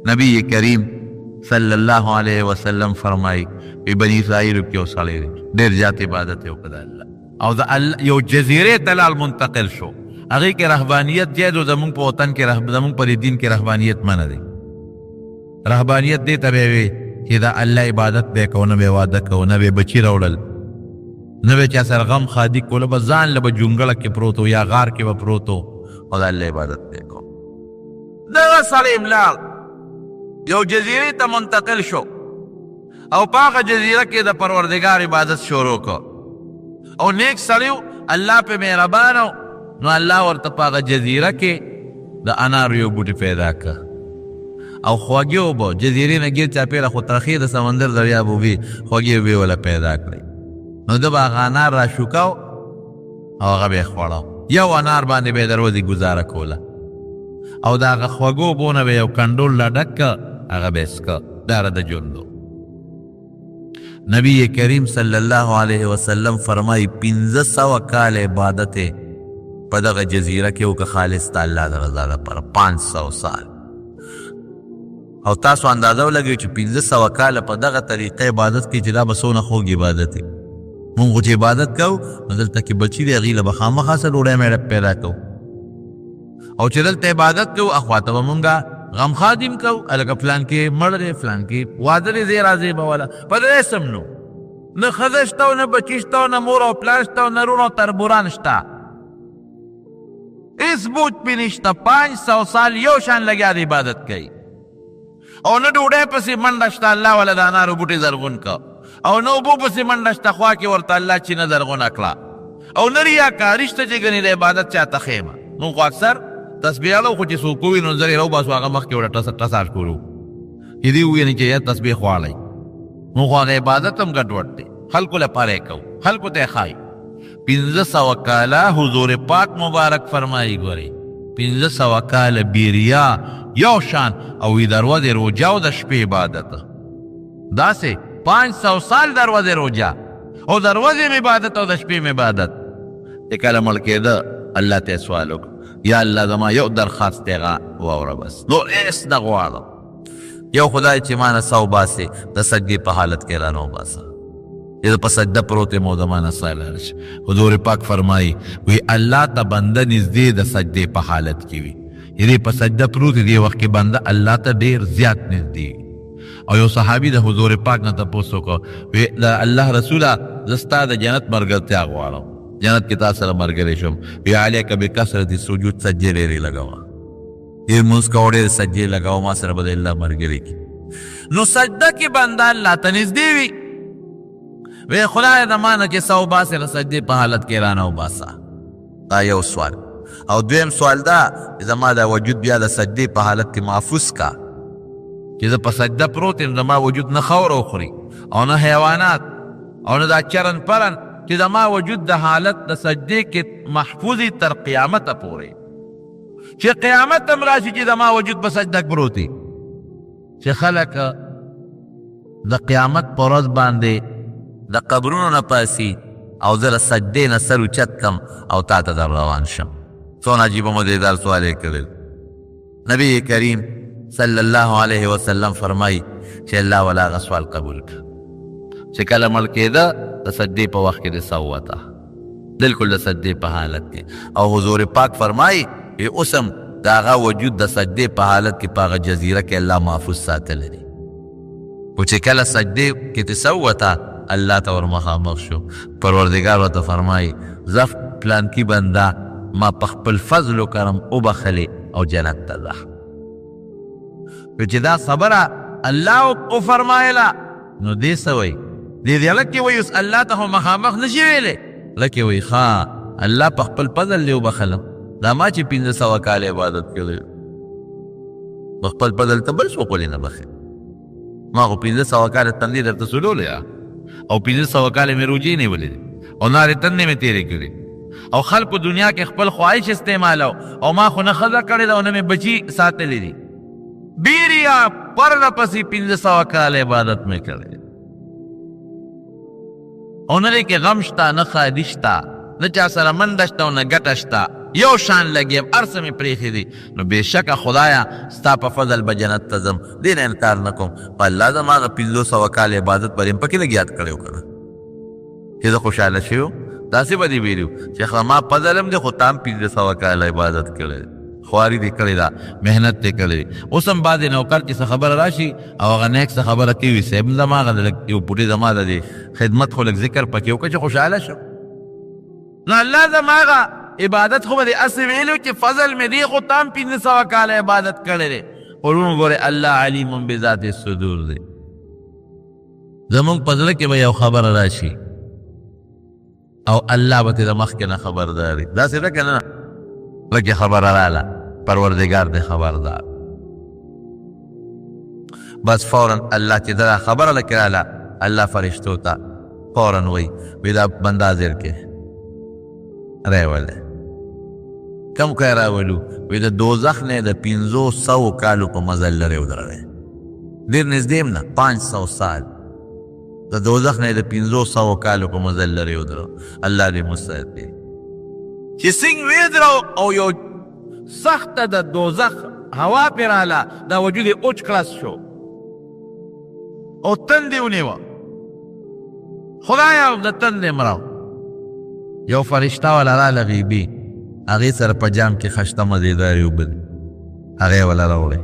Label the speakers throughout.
Speaker 1: نبی کریم صلی اللہ علیہ وسلم فرمائی بنی اسرائیل کی او سړی دی ډېر زیات عبادت یې وکړه الله او د یو جزیرې ته لال منتقل شو هغې کې رهبانیت جایز و زمونږ په وطن کې زمونږ په دې دین کې رهبانیت منع دی رهبانیت دې ته به وي چې د الله عبادت به کوو نه به واده کوو نه به بچي راوړل نه به چا سره غم خادي کوله به ځان له به جونګړه کې پروت و یا غار کې به پروت و او د الله عبادت به کوو دغه سړی ملاړ یو جزیرې ته منتقل شو او په هغه جزیره کې د پروردګار عبادت شروع کو او نیک سړی الله په مهربان نو الله ورته په هغه جزیره کې د انارو یو بوټی پیدا کړ او خواږې اوبه جزیرې نه ګیر چاپېره خو ترخې د سمندر دریاب اوبې خوږې اوبې وله پیدا کړې نو ده به هغه انار را شوکاو او هغه به یې خوړو یو انار باندې به یې د ورځې ګزاره کوله او د هغه خوږو اوبو نه به یو کنډول لا ډک که هغه به یې څکه دا د ژوند نبی کریم صلی الله علیه وسلم فرمایي 1500 کال عبادت په دغه جزیره کې وکړه خالص د الله د رضا لپاره 500 سال او تاسو اندازه ولګوئ چې 1500 کاله په دغه طریقه عبادت کې چې دا به څونه خوږ عبادت دی مونږ خو چې عبادت کوو نو دلته کې بچي دی هغې له به خامخا څه ډوډۍ میړه پیدا کوو او چې دلته عبادت کوو اخواته به مونږه غمخادیم کوو هلکه فلان کې مړ دی فلان کې واده دی ځای راځئ به والا په دې سم نو نه ښځه شته او نه بچي شته او نه مور او پلار شته او نه رونه او تربوران شته هېڅ بوج پې نشته 500 سال یو شان لګیا د عبادت کوي او نه ډوډۍ پسې منډه شته الله والا د انارو بوټي زرغون که او نه اوبو پسې منډه شته خوا کې ورته الله چینه زرغونه کړه او نه ریاکاري شته چې ګنې د عبادت چاته ښیمه مونږ خو اکثر تسبیح والا خو چې څوک ووي نو زر یې راوباسو هغه مخکې ورته ټساټ کړو چې دې وویل چې یا تسبیح غواړئ مونږ خو هغه عبادت هم ګډوډ دی خلکو لپاره یې کوو خلکو ته یې ښایي 1500 کاله حضور پاک مبارک فرمایي ګورئ 1500 کاله بیریا یو شان او وی دروازې روجا او د شپې عبادت داسې 500 سال دروازې روجا او دروازې عبادت او د شپې عبادت چې کله مړ کېده الله ته سوال وکړ یا الله زما یو درخواست دی هغه واوره بس نور هېڅ نه غواړم یو خدای چې ما نه سا وباسې د سجدې په حالت کې رانه وباسه چې په سجده پروت یم او د ما نه سا لاړ شي حضور پاک فرمایي وی الله ته بنده نږدې د سجدې په حالت کې وي یعنی په سجده پروت دی وخت کې بنده الله ته ډېر زیات نږدې او یو صحابي د حضور پاک نه تپوس وکړو وی د الله رسوله زه ستا د جنت ملګرتیا غواړم جنت کې تا سره ملګری شم وی علیک بکثرت سجود سجدې ډېرې لګوه ډېر لمونځ کوه ډېر سجدې لګوه ما سره به د الله ملګري کړي نو سجده کې بنده الله ته نږدې وي وی خدای د ما نه چې څه وباسې د سجدې په حالت کې رانه وباسه دا یو سوال او دویم سوال دا زما دا وجود بیا د سجدې په حالت کې محفوظ کا چې زه په سجده پروت یم زما وجود نه خاوره وخوري او نه حیوانات او نه دا چرن پرن چې زما وجود د حالت د سجدې کې محفوظي تر قیامته پورې چې قیامت هم راشي چې زما وجود په سجده کې پروت وي چې خلک د قیامت په ورځ باندې د قبرونو نه پاسي او زه د سجدې نه سر اوچت کم او تا ته در روان شم څونه عجیبه مزیدار سوال یې کړل نبی کریم صلی الله علیه وسلم فرمایي چې الله والا هغه سوال قبول کړ چې کله مړ کېده د سجدې په وخت کې د څه ووته بلکل د سجدې په حالت کې او حضور پاک فرمایي اوس هم د هغه وجود د سجدې په حالت کې په هغه جزیره کې الله محفوظ ساتلی دی خو چې کله سجدې کې د څه ووته الله ته ور مخامخ شو پروردګار ورته فرمایي زه پلانکي بنده ما په خپل فضل و کرم وبخلې او جنت ته ځه چې دا خبره الله وفرمایله نو دې څه وایي دې لکې وایي اوس الله ته خو مخامخ نشي ویلی لکې وایي ښه الله په خپل فضل دې وبخلم دا ما چې 1500 کال عبادت کړی په خپل فضل ته بل څوک ولې نه بخي ما خو 1500 کال تندې درته سولولی او 1500 کال مې روجې نیولې او نارې تندې مې تېرې کړې او خلکو دنیا کې خپل خواهش استعمالو او ما خو نه ښځه کړې ده او نه مې بچي ساتلی دي بیریا پرله پسې 1500 کال عبادت مې کړی او نه دی کې غم شته نه ښادي شته نه چا سره منډه شته او نه ګټه شته یو شان لګیم هر څه مې پرېښي دي نو بېشکه خدایه ستا په فضل به جنت ته ځم دې نه انکار نه کوم خو الله زما هغه 500 کال عبادت پر یم پکې لږ یاد کړی و که نه چې زه خوشحاله شوی وم داسې به دې ویلي چې ما فضل هم دی خو تا هم 500 کال عبادت کړی خواري دې کړې ده محنت دې کړی اوس هم بعضې نوکر چې څه خبره راشي او هغه نیک څه خبره کوي صاحب زما هغه یو پوټې زما د دې خدمت خو لږ ذکر پکې وکړه چې خوشحاله شم نو الله زما هغه عبادت خو به دې هسې ویلو چې فضل مې دی خو تا هم 500 کاله عبادت کړی دی ورونو ګورې الله علیم بذات الصدور دی زمونږ په زړه کې به یو خبره راشي او الله به ترې د مخکې نه خبرداري داسې ده که نه لکه خبره راله پروردگار دې خبردار بس فوراً الله چې دا خبره لکه راله الله فرشتو ته فوراً وی دا بنده حاضر کې راولئ کم که راولو وی د دوزخ نه د 500 کالو په مزل لرې ودرلی ډېر نږدې هم نه 500 سال د دوزخ نه د 500 کالو په مزل لرې ودرو الله دې مستعد دی چې څنګه ویدرو او یو سخته د دوزخ هوا پې راله دا وجود یې اوچ کړس شو او تندې ونیوه خدایه د تندې مراو یو فرشته والا راله غیبي هغې سره په جام کې خشته مزېدارې اوبه دي هغې وله راوړی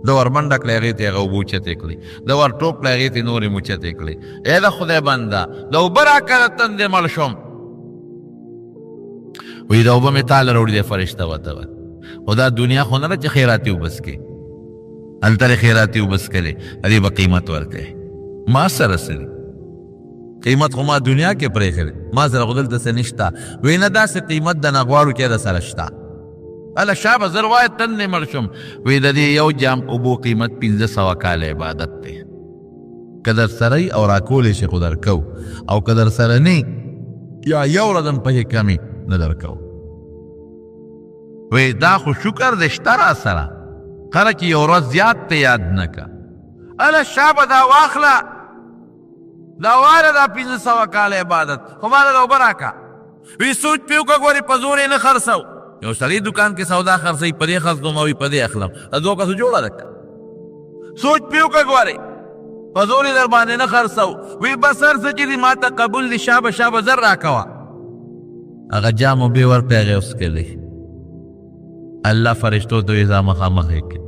Speaker 1: د ور منډه کړی هغې ته یې هغه اوبه اوچتې کړې د ور ټوپ کړی هغې ته یې نورې اوچتې کړې ای د خدای بنده د اوبه راکړه د تندې مړ شوم وی دا اوبه مې تاله راوړي دی فرشته ورته وه خو دا دنیا خو نه ده چې خیراتي اوبه څکې هلته یې خیراتي اوبه څکلې هدې به قیمت ورکوي ما سره څه دي قیمت خو ما دنیا کې پرېښی ما سره خو دلته څه نشته وی نه داسې قیمت د نه غواړو چې د سره شته هله شابه زر وایه تندې مړ شم وی د دې یو جام اوبو قیمت 500 کاله عبادت دی که در سره یي او راکولی شي خو درکو او که در سره نه یا یو ردم پکې کمي نه درکو وی دا خو شکر دې شته را سره کله چې یو ورځ زیات ته یاد نه که هله شابه دا واخله دا واره دا 500 کاله عبادت خو ما دا اوبه راکه وی سوچ پې وکړه ګورې په زور یې نه خرڅو یو سړی دکان کې سودا خرڅوي په دې خرڅوم او په دې اخلم دا 2 کسو جوړه ده که سوچ پې وکړه ګورې په زور یې در باندې نه خرڅو وی بس هر څه چې دي ما ته قبول دي شابه شابه زر راکوه هغه جام اوبې ورکړې هغې وڅکلې الله فرشتو ته وی ځه مخامخ یې کړې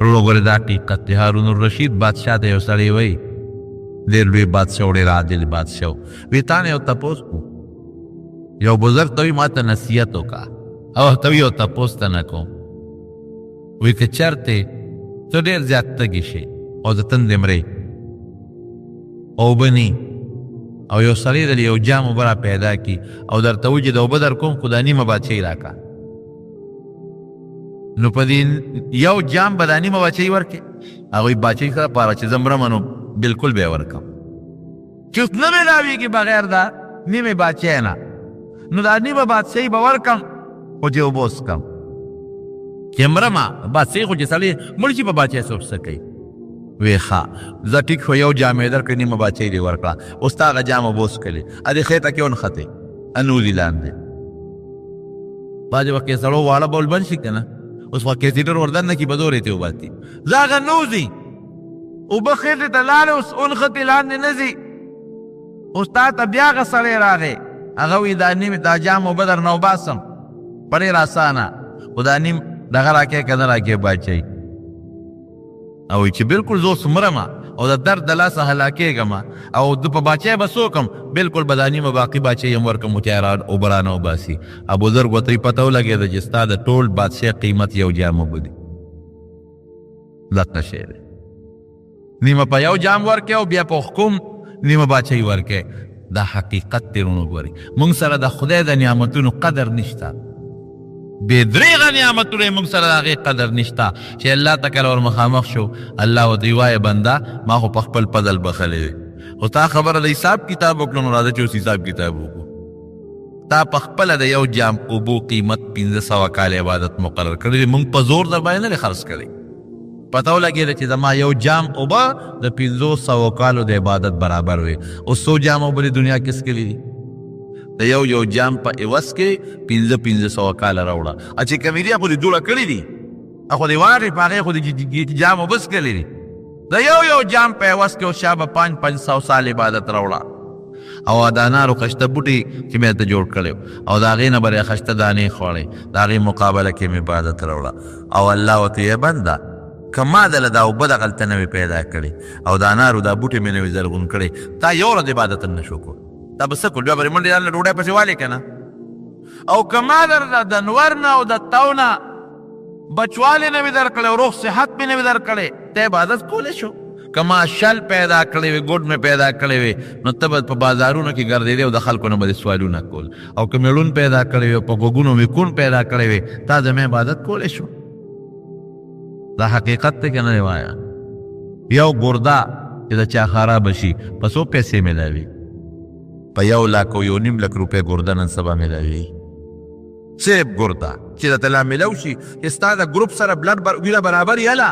Speaker 1: وروڼو ګورې دا حقیقت دی هارون الرشید بادشاه ته یو سړی وایي ډېر لوی بادشاه و ډېر عادل بادشاه وی تا نه یو تپوس کو یو بزرګ ته وی ما ته نصیحت وکړه او ته یو تپوس ته نه کوم وی که چېرته ته ډېر زیات تږي شي او د تندې مرې اوبه نی او یو سړی در یو جام اوبه را پیدا کي او درته وایي چې د اوبه در کوم خو دا نیمه بادشاهي راکړه نو په دې یو جام به دا نیمه بادشاهي ورکړې هغوی بادشاهي سره پاره چې زه مرمه نو بالکل به یې ورکړم چې اوس نه میلاویږي بغیر دا نیمې بادشاهۍ نه نو دا نیمه بادشاهي به ورکړم خو چې اوبه وڅکم چې مرمه بادشاهي خو چې سړی مړ شي په بادشاهۍ څوک څه کوي وی ښه زه ټیک شو یو جام یې درکړې نیمه بادشاهي دې ورکړه اوس تا هغه جام اوبه وڅکلې ادې خېټه کې ونښتې انوزي لاندې بعضې وخت کې سړو واړه بول بند شي که نه اوس خو کیسیټر وردننه کي به زور یې ترې وباسي زه هغه نوځي اوبه خېټې ته لاړې اوس ونښتې لاندې نه ځي اوس تا ته بیا هغه سړی راغی هغه وی دا جام اوبه در نه وباسم په ډېر اسانه خو دا نیم دغه راکې که نه راکې بادشاهي او چې بالکل زه اوس مرمه او د درد د لاسه هلاکېږم او د په بادشاهۍ به څوکم بالکل به دا نیمه باقي بادشاهي هم ورکړم چې اوبه رانه وباسي ابوذر ورته یې پته ولګېده چې ستا د ټول بادشاهۍ قیمت یو جام اوبه دي دقه شی دی نیمه په یو جام ورکې او بیا په حکم نیمه بادشاهي ورکې دا حقیقت دی ورونو ګورئ موږ سره د خدای د نعمتونو قدر نشته بې درېغه نعمتونه یې موږ سره د هغې قدر نشته چې الله ته کله ور مخامخ شو الله ورته وایي بنده ما خو په خپل فضل بخلی دی خو تا خبره د حساب کتاب وکړو نو راځه چې اوس حساب کتاب وکړو تا په خپله د یو جام اوبو قیمت 500 کال عبادت مقرر کړی دی موږ په زور در باندې نه دی خرڅ کړی پته ولګېده چې زما یو جام اوبه د 500 کالو د عبادت برابر وي اوس 100 جام اوبه د دنیا کې څکلي دي د یو جام په عوض کې 500 کاله راوړه. چې کمیډیا خو دې جوړه کړې دي خو دې واغې په هغې خو دې جام وبس کړلی دي. د یو جام په عوض کې اوس شا به 500 سال عبادت راوړه او د انارو خشته بوټي چې مې ته جوړ کړی او د هغې نه به یې خشته دانې خوړې د هغې مقابله کې مې عبادت راوړه او الله ورته یې بنده که ما دله دا اوبه دغلته نوې پیدا کړې او د انارو دا بوټي مې نوې زرغون کړې تا یو ورځ عبادت هم نه شو کولی دا به څه کړو بیا به منډې دله ډوډۍ پسې والې که نه او که ما درله د نور نه او د تو نه بچوالی نه مې در کړی او روغ صحت مې نه مې در کړی ته عبادت کولی شو. که ما شل پیدا کړی وي ګوډ مې پیدا کړی وي نو ته به په بازارونو کې ګرځېدې او د خلکو نه به دې سوالونه کول او که مېړون پیدا کړی وي او په غوږونو مې کون پیدا کړی وي تا زما عبادت کولی شو. دا حقیقت دی که نه دی وایه. یو ګرده چې د چا خرابه شي په څو پیسې میلاوي په 1 او 1.5 لک روپۍ ګرده نن سبا میلاوي. سیب ګرده چې درته لا میلاو شي چې ستا د ګروپ سره بلډ وینه برابر یله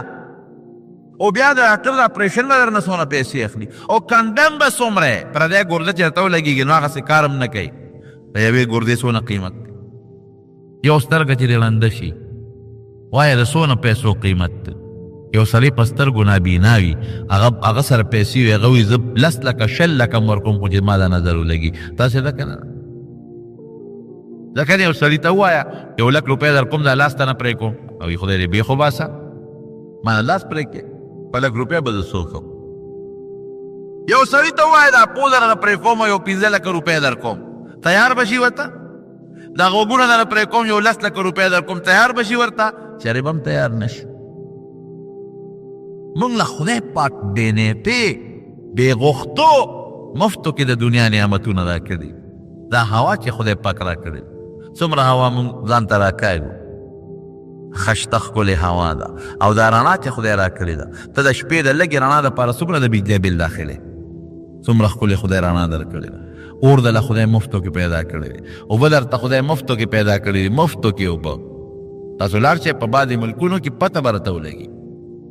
Speaker 1: او بیا د ډاکټر د اپریشن به درنه څونه پیسې اخلي او کنډم به څومره پردی ګرده چې درته ولګېږي نو هغسې کار هم نه کوي. د یوې ګردې څونه قیمت دی. یو سترګه چې دې ړنده شي وایه د څونه پیسو قیمت دی. یو سړی په سترګو نابینا وي هغه سره پیسې وي هغه وایي زه 10 لکه 20 لکه م ورکوم خو چې ما دا نظر ولګي تاسې ده که نه ځکه یو سړي ته ووایه 1 لک روپۍ در کوم دا لاس ته نه پرې کوم او وایي خدای دې بېخو باسه ما لاس پرې کړې په لک روپۍ به زه څوک کوم. یو سړي ته ووایه دا پوزه نه پرې کوم یو 15 لکه روپۍ در کوم تیار به شي ورته. دا غوږونه نه پرې کوم یو 10 لکه روپۍ در کوم تیار به شي ورته چرې به هم تیار نه شي. مونږ له خدای پاک بې نیټې بې غوښتو مفتو کې د دنیا نعمتونه را کړي. دا هوا چې خدای پاک را کړي څومره هوا مونږ ځان ته را کاږو خشته ښکلې هوا ده او دا رڼا چې خدای را کړې ده ته د شپې د لږې رڼا دپاره څومره د بجلی بل داخلې څومره ښکلې خدای رڼا در کړې ده. اور دله خدای مفتو کې پیدا کړی دی اوبه درته خدای مفتو کې پیدا کړی دي مفتو کې اوبه. تاسو لاړ شئ په بعضې ملکونو کې پته به راته ولګي.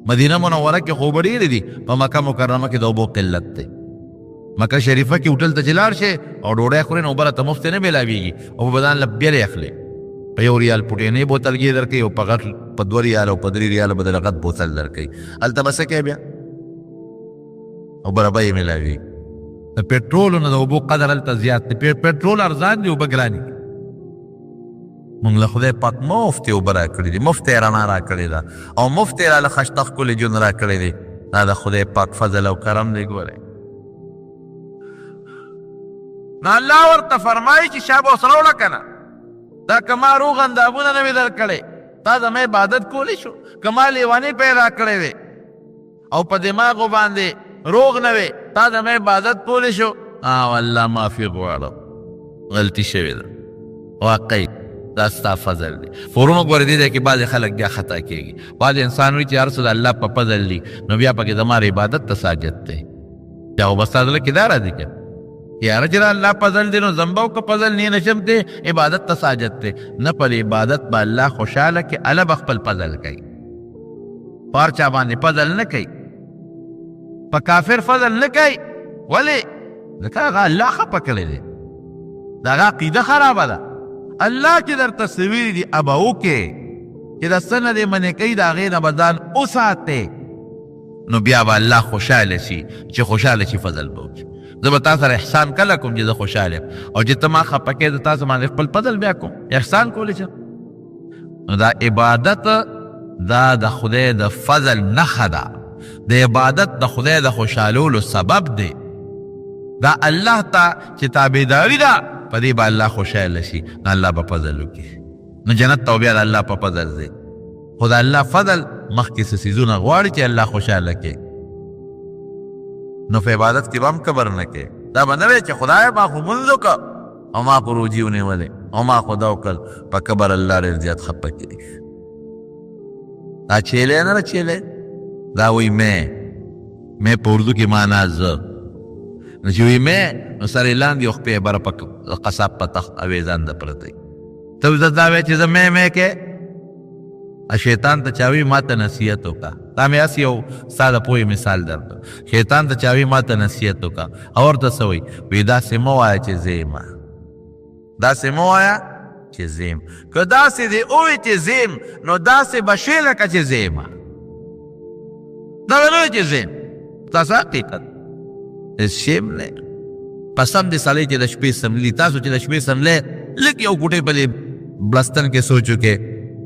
Speaker 1: مدینه منوره کې خو اوبه ډېرې دي په مکه مکرمه کې د اوبو قلت دی. مکه شریفه کې هوټل ته چې لاړ شئ او ډوډۍ خورئ نو اوبه راته مفتې نه میلاویږي اوبه به ځان له بیلې اخلې په 1 ریال پوټینۍ بوتل کې درکوي او په غټ په 2 ریال او په 3 ریال به دله غټ بوتل درکوي هلته به څه کوې بیا اوبه ربه یې میلاویږي. د پټرولو نه د اوبو قدر هلته زیات دی. پټرول ارزان دی اوبه ګرانې دي. مونږ له خدای پاک مفتې اوبه را کړي دي مفتې رڼا را کړې ده او مفتې راله خشته ښکلې ژوند را کړی دی. دا د خدای پاک فضل او کرم دی. ګورئ نو الله ورته فرمایي چې شا به اوس راوړه که نه دا که ما روغ اندامونه نه وي در کړی تا زما عبادت کولی شو. که ما لیوانې پیدا کړی وې او په دماغو باندې روغ نه وې تا زما عبادت کولی شو. والله معافي غواړم غلطي شوې ده واقعي دا ستا فضل دی. فورونو ګورې دې دی کې بعضې خلک بیا خطا کېږي. بعضې انسان وایي چې هر څه د الله په فضل دي نو بیا پکې زما عبادت ته ساجت دی. بیا خو به ستا زړه کې دا راځي که یاره چې د الله فضل دی نو زمبه که فضل نه نشم دی عبادت ته ساجت دی نه. پر عبادت به الله خوشحاله کې الله به خپل فضل کوي. په هر چا باندې فضل نه کوي په کافر فضل نه کوي. ولې ځکه هغه الله خفه کړی دی د هغه عقیده خرابه ده. الله چې درته څه ویلي دي ابه وکړې چې د څه نه دې منې کوي د هغې نه به ځان وساتې نو بیا به الله خوشحاله شي چې خوشحاله شي فضل به وکړي. زه به تا سره احسان کله کوم چې زه خوشحاله یم او چې ته ما خفه کړې زه تاسو باندې خپل فضل بیا کوم احسان کولی شم. نو دا عبادت دا د خدای د فضل نښه ده. د عبادت د خدای د خوشحالولو سبب دی. دا الله ته چې تابعداري ده په دې به الله خوشحاله شي نو الله به فضل وکړي. نو جنت ته بیا د الله په فضل دی. خو د الله فضل مخکې څه څیزونه غواړي چې الله خوشحاله کړي نو په عبادت کې به هم کبر نه کوي. دا به نه وی چې خدای ما خو مونځ وکړه او ما خو روجي ونیولې او ما خو دا وکړل په کبر الله ډېر زیات خفه کړي. دا چیلې نه ده چیلې دا وایي مې په اردو کې معنا زه نو چې وایي مې نو سر یې لاندې او خپې یې بره په قصاب په تخت اویزان ده پرتی. ته دا وایې چې زه مې کې شیطان ته چاوی ما ته نصیحت وکړه. دا مې هسې یو ستا د پوهې مثال درته. شیطان ته چاوی ما ته نصیحت وکړه او ورته څه وایي وایي داسې مه وایه چې زه یم داسې مو وایه چې زیم که داسې دې ووایي چې زیم نو داسې به شې لکه چې زیمه دا به نه وایي چې زیم تاسو حقیقت هېڅ شی هم نه قسم دې سړی چې د شپې سملي تاسو چې د شپې سملی لږ یو ګوټې په دې بلستن کې سوچو کې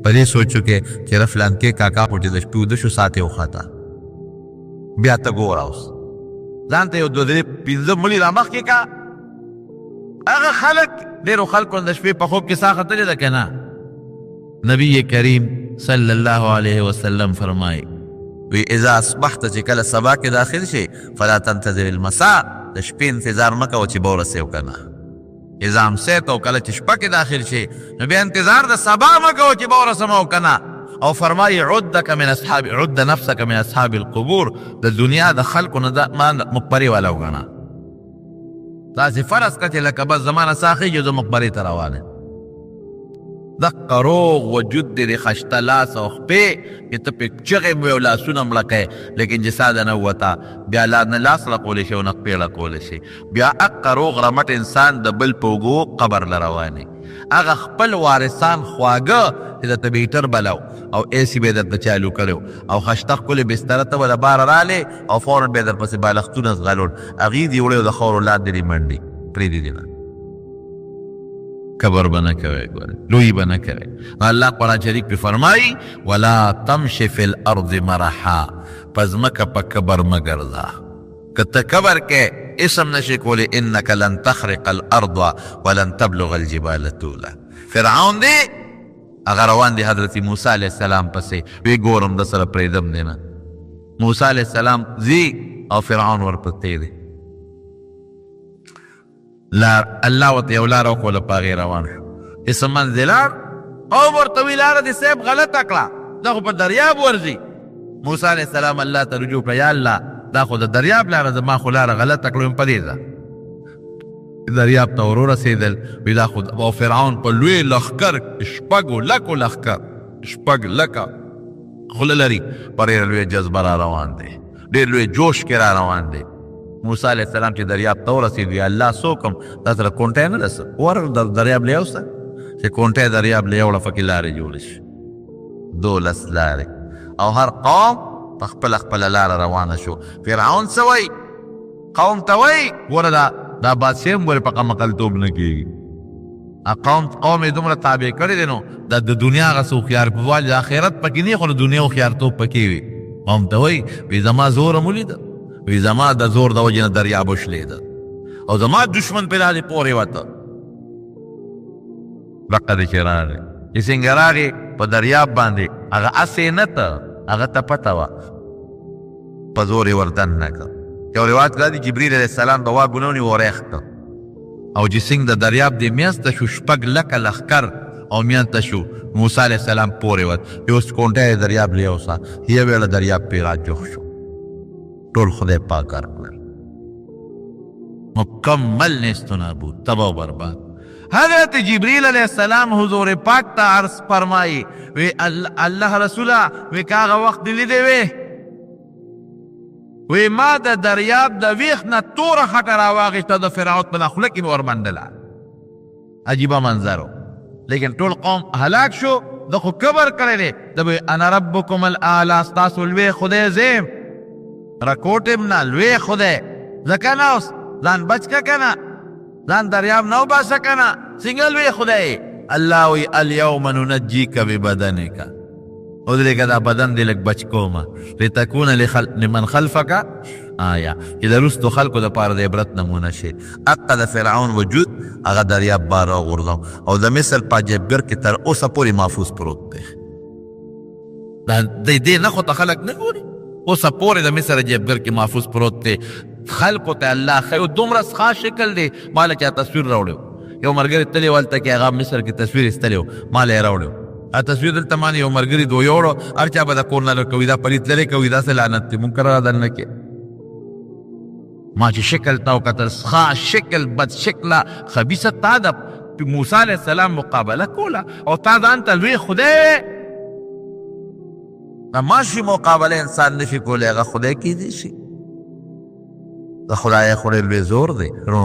Speaker 1: په دې سوچو کې چې ره فلانکې کاکا خو چې د شپې وده شو ساعت یې وخته بیا ته ګوره اوس ځان ته یو دوه درې پنځه مړي را مخکې کا هغه خلک ډېرو خلکو د شپې په خوب کې ساه ختلې ده که نه نبی کریم صلی الله علیه وسلم فرمایي وی اذا اصبحت چې کله سبا کې داخل شي فلا تنتظر المساء د شپې انتظار مه کوه چې به ورسې وکنه اذا امسیت او کله چې شپه کې داخل شي نو بیا انتظار د سبا مه کوه چې به ورسم وکنه او فرمایي عد نفسك من اصحاب القبور د دنیا د خلکو نه ما مقبرې والا وګڼه تاسې فرض کړه چې لکه بس زمانه ساه خېږي زه مقبرې ته روان یم دقه روغ وجود دی د خشته لاس او خپې چې ته پې چغې مو یو لاسونه مړه کوې لیکن چې سا د نه ووته بیا نه لاس رقولی شي او نه خپې رقولی شي بیا اقه روغ رمټ انسان د بل په اوږو قبر له روانې هغه خپل وارثان خواږه چې د تبیټر بلو او ایسی به درته چالو کړو او خشته ښکلې بستره ته به د باره رالې او فورا به در پسې بالښتونه ځغلول هغې دې وړی د خاورو لاندې دې منډې پرېږدي دې نه کبر به نه کوئ ګورې لوی به نه کوئ الله قرآن شریف پې فرمایي ولا تمش فی الارض مرحا په ځمکه په کبر مه ګرځه که ته کبر کې اسم نشي کولی انک لن تخرق الارض ولن تبلغ الجبال طولا فرعون دی هغه روان دی حضرت موسی علیه السلام پسې وی ګورم د سره پرېږدم دی نه موسی علیه السلام ځي او فرعون ورپسې دی الله ورته یو لاره وکړله په هغې روان شو چې څه منځې لاړ او ورته وی لاره دې صاحب غلطه کړه دا خو په دریاب ورځي موسی علیه السلام الله ته رجوع کړه یا الله دا خو د دریاب لاره زما خو لاره غلطه کړو په دې ده دریاب ته ورورسېدل وی دا خو او فرعون په لوی لښکر شپږو لکو لښکر شپږ لکه خوله لري په ډېره لویه جذبه را روان دی ډېر لوی جوش کې را روان دی موسی علیه السلام چې دریاب ته ورسېد وی الله څوک هم دا سره کونټی نه رسه ور دریاب له یوسه چې کونټی دریاب له یوړه پکې لارې جوړې شي 12 لارې او هر قوم په خپله خپله لاره روانه شو فرعون څه وایي قوم ته وایي ګوره دا بادشاه هم ورې په قمقلتوب نه کېږي قوم یې دومره تابع کړی دی نو د دنیا هغه څه هوښیاروالی د آخرت پکې نه خو د دنیا هوښیارتوب پکې وي قوم ته وایي وی زما زور هم ولیده وی زما د زور د وجې نه دریاب وشلېده او زما دشمن پې داسې پورې وته دقه دی چې راغی چې څنګه راغی په دریاب باندې هغه اسې نه ته هغه ته پته وه په زور یې ور دننه کړه یو روایت دا دی جبریل علیه السلام د واګونه ونیو ورېښ کړه او چې څنګه د دریاب دې منځته شو شپږ لکه لښکر او میانته شو موسی علیه السلام پورې وت اوس کونټی یې دریاب له یوسه یو ویړه دریاب پې راجوخ شو ټول خدای پاک کړل مکمل نیست و نابود تباه و برباد حضرت جبریل علیہ السلام حضور پاک تا عرض فرمائی وی اللہ رسولہ وی کاغا وقت لیدے وی ما دا دریاب دا ویخ نا تور خطر آواغشتا دا فرعون بنا خلقی ورمندلا عجیبہ منظرو لیکن طول قوم حلاک شو دا خو کبر کرے دا بی انا ربکم الاعلا استاسو الوی خودے زیم رکوٹ ابنا الوی خودے زکنا اس زان بچ کا کنا زان دریاب نو باسا کنا سنگل وی خدای اللہ وی اليوم ننجیک ببدنک ادھرے کا دا بدن دلک بچ کوما لتکون لمن خلفک آیا کہ درست خلقو دا پار دا عبرت نمونه شی اقا دا فرعون وجود اغا دریاب بارا غردو او دا مثل پا جبگر کی تر اوسا پوری محفوظ پروت دے دی نخو تا خلق نگوری اوسا پوری دا مثل جبگر کی محفوظ پروت دے خلقو ته الله خیو دومره ښه شکل دی ماله چا تصویر راوړو یو ملګري تللی والته کې هغه مصر کې تصویر ایستلی و ماله یې راوړو تصویر دلته مانې یو ملګري دو یوړو هر چا به د کور نه کوي دا پلیت لرې کوي داسې لعنت دی مونږ کره دننه کې ما چې شکل تا وکتل ښه شکل بد شکله خبیثه تا د موسی علیه السلام مقابله کوله او تا ځان ته لوی خدای ماشي مقابله انسان نشي کولی هغه خدای کیدی شي د خدای خو ډېر لوی زور دی نو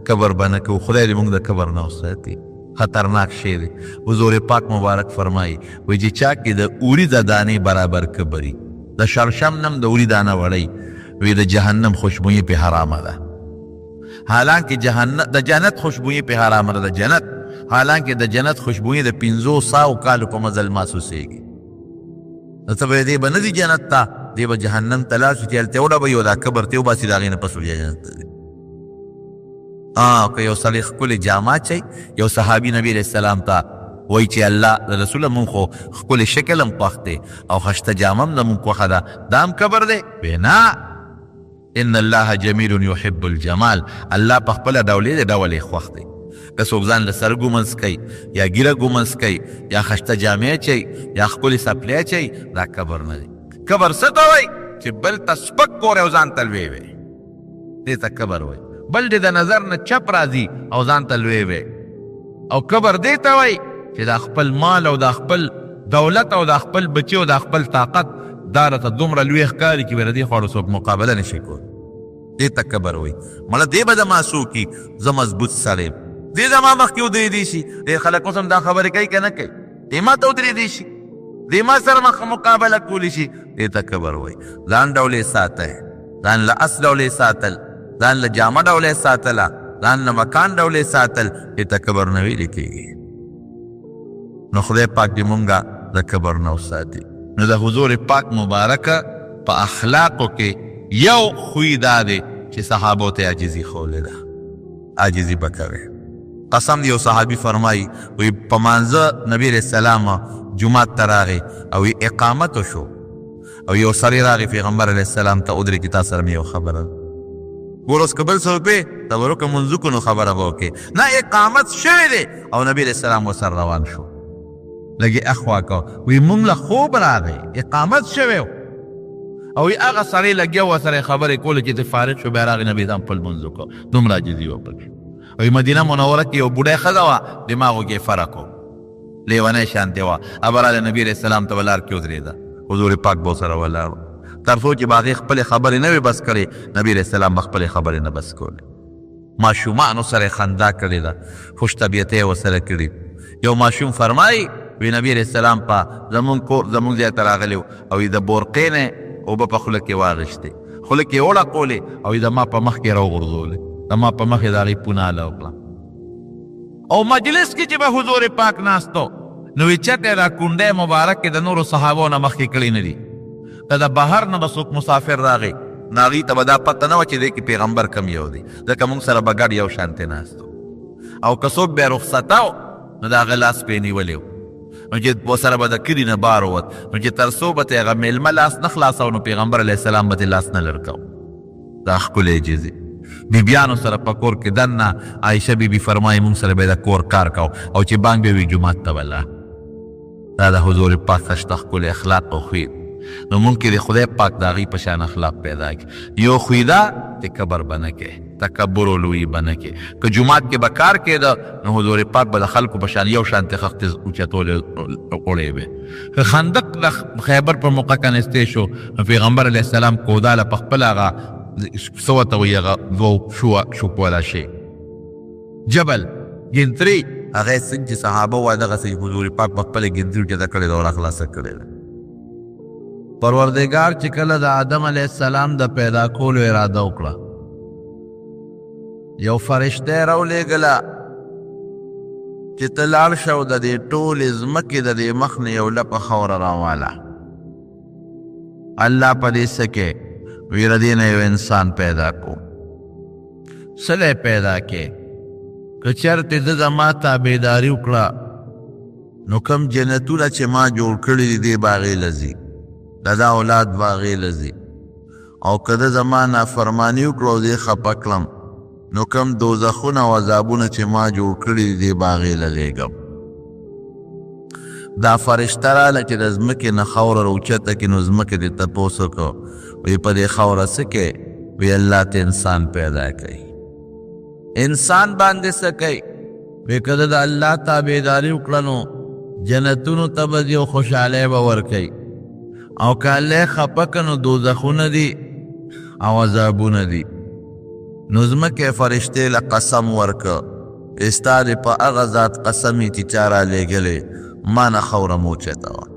Speaker 1: کبر به نه کوو خدای دې موږ د کبر نه وساتي خطرناک شی دی حضور پاک مبارک فرمایي وایي چې چا کې د اوري د دانې برابر کبري د شړشم نم د اوري دانه وړی وی د جهنم خوشبویي پې حرامه ده حالانکه د جنت خوشبویي پې حرامه ده د جنت حالانکه د جنت خوشبویي د 500 کالو په مزل محسوسېږي ته به دې به نه ځي جنت ته دې به جهنم ته لاړ شي چې هلته وډبوي او دا کبر ته وباسي د هغې نه پس جنت ته ځي که یو سړی ښکلې جامه اچوي یو صحابي نبي علیه السلام ته وایي چې الله د رسوله مونږ خو ښکلې شکل هم خوښ دی او ښایسته جامه هم زمونږ خوښه ده دا هم کبر دی وی نه ان الله جمیل یحب الجمال الله په خپله ډولې د ډول یې خوښ دی که څوک ځان له سر ګومنځ کوي یا ږیره ګومنځ کوي یا ښایسته جامې اچوي یا ښکلې څپلۍ اچوي دا کبر نه دی کبر څه ته وایي چې بل ته سپک ګورې او ځان ته لوی وی دې ته کبر وایي بل دې د نظر نه چپ راځي او ځان ته لوی وی او کبر دې ته وایي چې دا خپل مال او دا خپل دولت او دا خپل بچي او دا خپل طاقت دا راته دومره لوی ښکاري چې بیا د دې خواړو څوک مقابله نشي کولی دې ته کبر وایي مړه دې به زما څوکي زه مضبوط سړی دې زما مخکې ودرېدی شي ډېر خلک اوس هم دا خبرې کوي که نه کوي دې ما ته ودرېدی شي دې ما سره مقابله کولی شي دې ته کبر وایي ځان ډول یې ساتی ځان له اس ډول یې ساتل ځان له جامه ډول یې ساتله ځان له مکان ډول یې ساتل دې ته کبر نه ویلې کېږي نو خدای پاک دې مونږه د کبر نه وساتي نو د حضور پاک مبارکه په اخلاقو کې یو خوی دا دی چې صحابو ته عاجزي ښولې ده عاجزي به کوې قسم دی یو صحابي فرمایي وی په مانځه نبي علیه السلام جومات ته راغی او اقامت وشو او یو سړی راغی پیغمبر علیه السلام ته ودرېږي تا سره مې یو خبره ګور اوس که بل څه وکړې ته به وروکه منځ وکړو نو خبره به وکړې نه اقامت شوی دی او نبي علیه السلام ورسره روان شو لږې اخوا کو وی مونږ له خوب راغی اقامت شوی او هغه سړی لګیا و سره خبرې کولې چې ته فارغ شو بیا راغی نبي اسلام خپل منځ وکړو دومره عاجزي وکړه او مدینه منوره کې یو بوډۍ ښځه وه دماغو کې فرق و لیونی شانتې وه هغه راغله نبي علیه السلام ته به لار کې ودرېده حضور پاک به ورسره ولاړ و تر څو چې به هغې خپلې خبرې نه وې بس کړې نبي علیه السلام به خپلې خبرې نه بس کولې ماشومانو سره یې خندا کړې ده خوش طبیعتۍ یې ورسره کړي یو ماشوم فرمایي وی نبي علیه السلام په زمونږ کور زمونږ ځای ته راغلی او د بورقې نه اوبه په خوله کې واغېښتې خوله کې یې وړقولې او د ما په مخ کې راوغورځولې د ما په مخ یې د هغې پوناله وکړه او مجلس کې چې به حضور پاک ناستو نو وی چټې را کونډۍ مبارک کې د نورو صحابو نه مخکې کړي نه دي که د بهر نه به څوک مسافر راغی نو هغې ته به دا پته نه وه چې دی کې پیغمبر کم یو دی ځکه موږ سره به ګډ یو شانتې ناستو او که څوک بیا رخصته و نو د هغه لاس پې نیولی و نو چې ورسره به د کلي نه بار ووت نو چې تر څو به ته هغه میلمه لاس نه خلاصو نو پیغمبر علیه السلام به تې لاس نه لر کو دا ښکلی جزي بیبیانو سره په کور کې دننه عایشه بیبي فرمایي مونږ سره به د کور کار کو او چې بانګ به وي جومات ته به دا د حضور پاک خشته ښکلی اخلاق او خوی نو مونږ کې د خدای پاک د هغې په شان اخلاق پیدا کړي یو خوی دا چې کبر به نه کوې تکبر و لویي به نه کوې که جومات کې به کار کېده نو حضور پاک به د خلکو په شان یو شانتې خښتې اوچتولې وړې وې خندق د خیبر په موقع کې نستی شو پیغمبر علیه السلام کوداله په خپل هغه څه ورته وایي هغه دوو شوک والا شی جبل ګنتري هغه څنګه چې صحابه وایي دغسې حضور پاک په خپلې ګنتري اوچته کړې ده او راخلاصه کړې ده پروردګار چې کله د آدم علیه السلام د پیدا کولو اراده وکړه یو فرشته راولېږله چې ته لاړ شه او د دې ټولې ځمکې د دې مخ نه یو لپه خاوره راواله الله په دې څه کې ویره دې نه یو انسان پیدا کو سلی پیدا کې که چېرته ده زما تابعداري وکړه نو کوم جنتونه چې ما جوړ کړي دي دې به هغې له ځي د دا اولاد به هغې له ځي او که ده زما نافرماني وکړو او دې خفه کړم نو کم دوزخونه او عذابونه چې ما جوړ کړي دي به هغې له لېږم دا فرشته راله چې د ځمکې نه خاوره راوچته کړي نو ځمکې دې تپوس وکړو وی په دې خاوره څه کوې وی الله ته انسان پیدا کوي انسان باندې څه کوي وی که ده د الله تابعداري وکړه نو جنتونو ته به ځي او خوشحالۍ به ورکوي او که الله یې خفه که نو دوزخونه دي او عذابونه دي نو ځمکې فرشتې له قسم ورکه ستا دې په هغه ذات قسم یې چې چا رالیږلې ما نه خاوره مه اوچته وه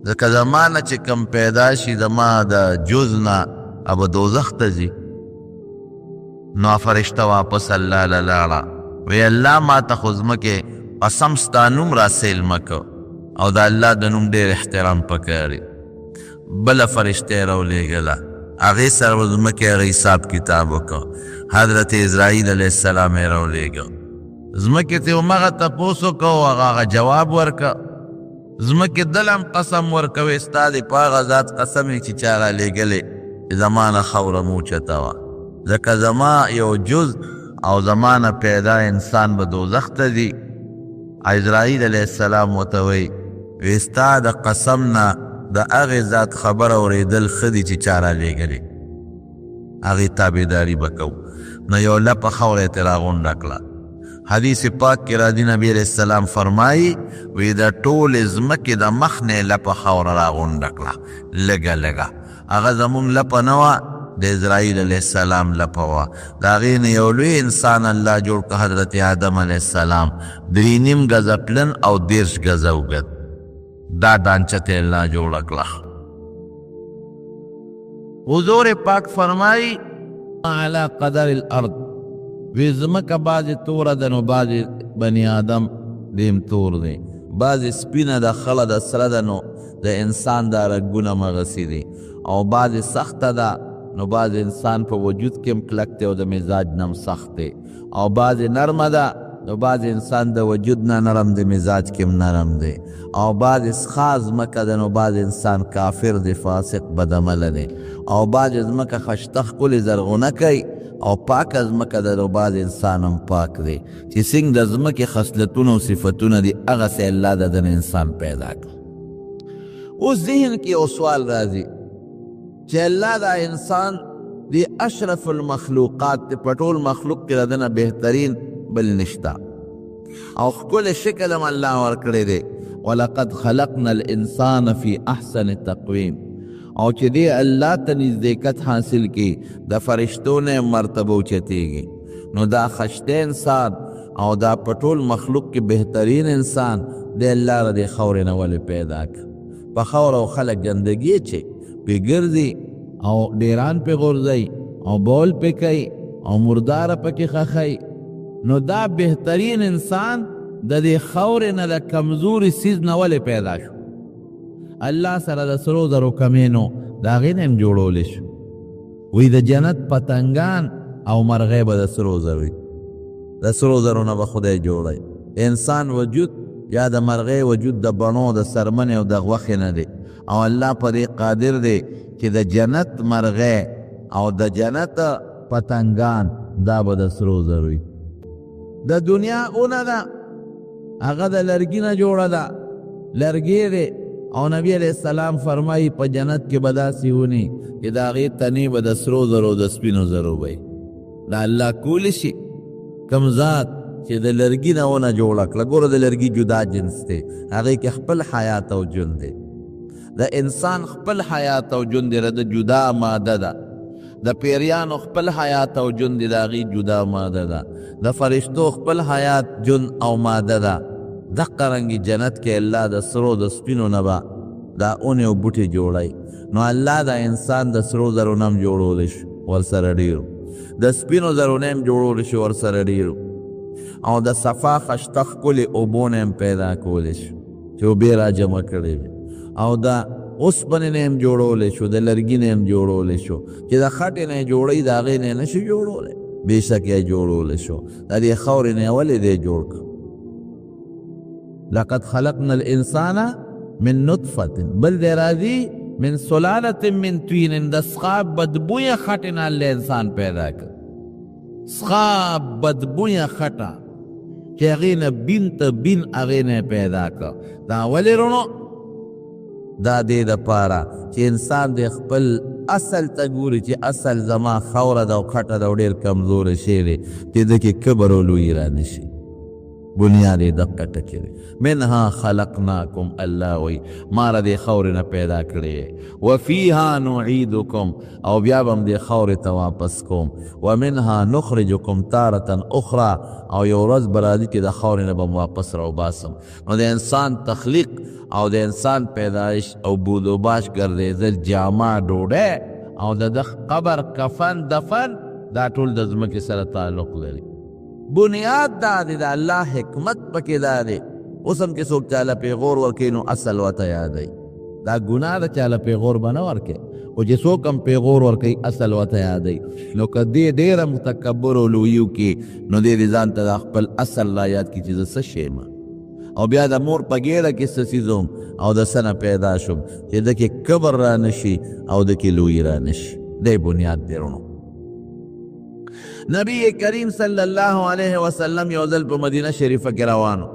Speaker 1: ځکه زما نه چې کم پیدا شي زما د جز نه به دوزخ ته ځي نو فرشته واپس الله له لاړه وی الله ما ته خو ځمکې قسم ستا نوم را سیل مه که او د الله د نوم ډېر احترام پکار بله فرشته یې راولېږله هغې سره به ځمکې هغه حساب کتاب وکړه حضرت اسرائیل علیه السلام یې راولېږه ځمکې ته همغه تپوس وکړه او هغه جواب ورکړه ځمکې دل هم قسم ورکوې ستا دې په هغه ذات قسم یې چې چا رالیږلې زما نه خاوره مه اوچته وه ځکه زما یو جز او زما نه پیدا انسان به دوزخ ته ځي اسرائیل علیه السلام ورته وی ستا د قسم نه د هغې ذات خبره اورېدل ښه دي چې چا رالیږلې هغې تابعداري به کوو نو یو لپه خاوره یې ترې راغونډه کړه حدیث پاک کې راځي نبی علیه السلام فرمایي وی د ټولې ځمکې د مخ نه یې لپه خاوره راغونډه کړه لږه لږه هغه زمونږ لپه نه وه د اسرائیل علیه السلام لپه وه د هغې نه یو لوی انسان الله جوړ که حضرت آدم علیه السلام 3.5 ګزه پلن او 30 ګزه اوږد دا دانچه ته الله جوړه کړه حضور پاک فرمایي علی قدر الارض وی ځمکه بعضې توره ده نو بعضې بني آدم دیم تور دی بعضې سپینه ده خله ده سره ده نو د انسان دا رګونه مغسي دي او بعضې سخته ده نو بعض انسان په وجود کې هم کلک دی او د مزاج نه هم سخت دی او بعضې نرمه ده نو بعض انسان د وجود نه نرم دی مزاج کې هم نرم دی او بعضې څښا ځمکه ده نو بعض انسان کافر دی فاسق بدعمله دی او بعضې ځمکه خشته ښکلې زرغونه کوي او پاکه ځمکه ده نو بعض انسان هم پاک دی چې څنګه د ځمکې خصلتونه او صفتونه دي هغسې الله د دنه انسان پیدا کړ اوس ذهن کې یو سوال راځي چې الله دا انسان دی اشرف المخلوقات دی په ټول مخلوق کې د دنه بهترین بل نشته او ښکلی شکل هم الله ورکړی دی ولقد خلقنا الانسان فی احسن تقویم او چې دی الله ته نزدېکت حاصل کی د فرشتو نه مرتبه اوچتېږي نو دا خشته انسان او دا په ټول مخلوق کې بهترین انسان دی الله را دې خاورې نه ولې پیدا کړ په خاوره او خلک ګندګي چې پې ګرځي او ډیران پې غورځوي او بول پې کوي او مرداره پکې خښوي نو دا بهترین انسان د دې خاورې نه د کمزوري څیز نه ولې پیدا شو الله سره د سرو زرو کمینو د هغې نه هم جوړولی شو وی د جنت پتنګان او مرغۍ به د سرو زرو د سرو زرو نه به خدای جوړی انسان وجود یا د مرغۍ وجود د بڼو د سرمنې او د غوښې نه دی او الله په دې قادر دی چې د جنت مرغۍ او د جنت پتنګان دا به د سرو زرو وي د دنیا اونه ده هغه د لرګي نه جوړه ده لرګی دی او نبی علیہ السلام فرمایي په جنت کې به داسې ونی چې د هغې تنې به د سرو زرو د سپینو زرو وی دا الله کولی شي کم ذات چې د لرګي نه ونه جوړه کړه ګوره د لرګي جدا جنس دی هغې کې خپل حیات او ژوند دی د انسان خپل حیات او ژوند دی د جدا ماده ده د پیریانو خپل حیات او ژوند دی د هغې جدا ماده ده د فرشتو خپل حیات ژوند او ماده ده دقه رنګې جنت کې الله د سرو د سپینو نه به دا اونې او بوټي جوړی نو الله دا انسان د سرو زرو نه هم جوړولی شو ورسره ډېرو د سپینو زرو نه هم جوړولی شو ورسره ډېرو او د صفا خشته ښکلې اوبو نه هم پیدا کولی شو چې اوبې را جمع کړې وي او د اوسپنې نه هم جوړولی شو د لرګي نه هم جوړولی شو چې د خټې نه یې جوړوي د هغې نه یې نه شي جوړولی بېشک یې جوړولی شو د دې خاورې نه یې ولې دی جوړ کړ لقد خلقنا الانسان من نطفه بل دی راځي من سلالة من طین د څښا بدبویه خټې نه الله انسان پیدا کړ څښا بدبویه خټه چې هغې نه بین ته بین هغې نه پیدا کړ دا ولې رونو دا دې دپاره چې انسان د خپل اصل ته ګوري چې اصل زما خاوره ده او خټه ده او ډېر کمزوری شی دی چې ده کې کبر او لویي را نشي بنیاد یې دقه ټکې دی. منها خلقناکم، الله وی ما را دې خاورې نه پیدا کړې، وفیها نعیدکم، او بیا به م دې خاورې ته واپس کوم، ومنها نخرجکم تارة اخرى، او یو ورځ به راځي چې د خاورې نه به م واپس راوباسم. نو د انسان تخلیق او د انسان پیدایش او بود و باش ګرځېدل، جامه، ډوډۍ او د قبر، کفن، دفن، دا ټول د ځمکې سره تعلق لري. بنیاد دا دی، د الله حکمت پکې دا دی. اوس هم کې څوک چاله پیغور ورکوي نو اصل ورته یادوي. دا ګناه ده چاله پیغور به نه ورکوي، خو چې څوک هم پیغور ورکوي اصل ورته یادوي. نو که دې ډېره متکبر او لویي وکړي نو دې دې ځان ته د خپل اصل را یاد کړي چې زه څه شی یم، او بیا د مور په ګېډه کې څه څیز وم او د څه نه پیدا شوم چې د کې کبر را نه شي او د کې لویي را نه شي. دی بنیاد دی رونو. نبی کریم صلی الله علیه وسلم یو ځل په مدینه شریفه کې روانو،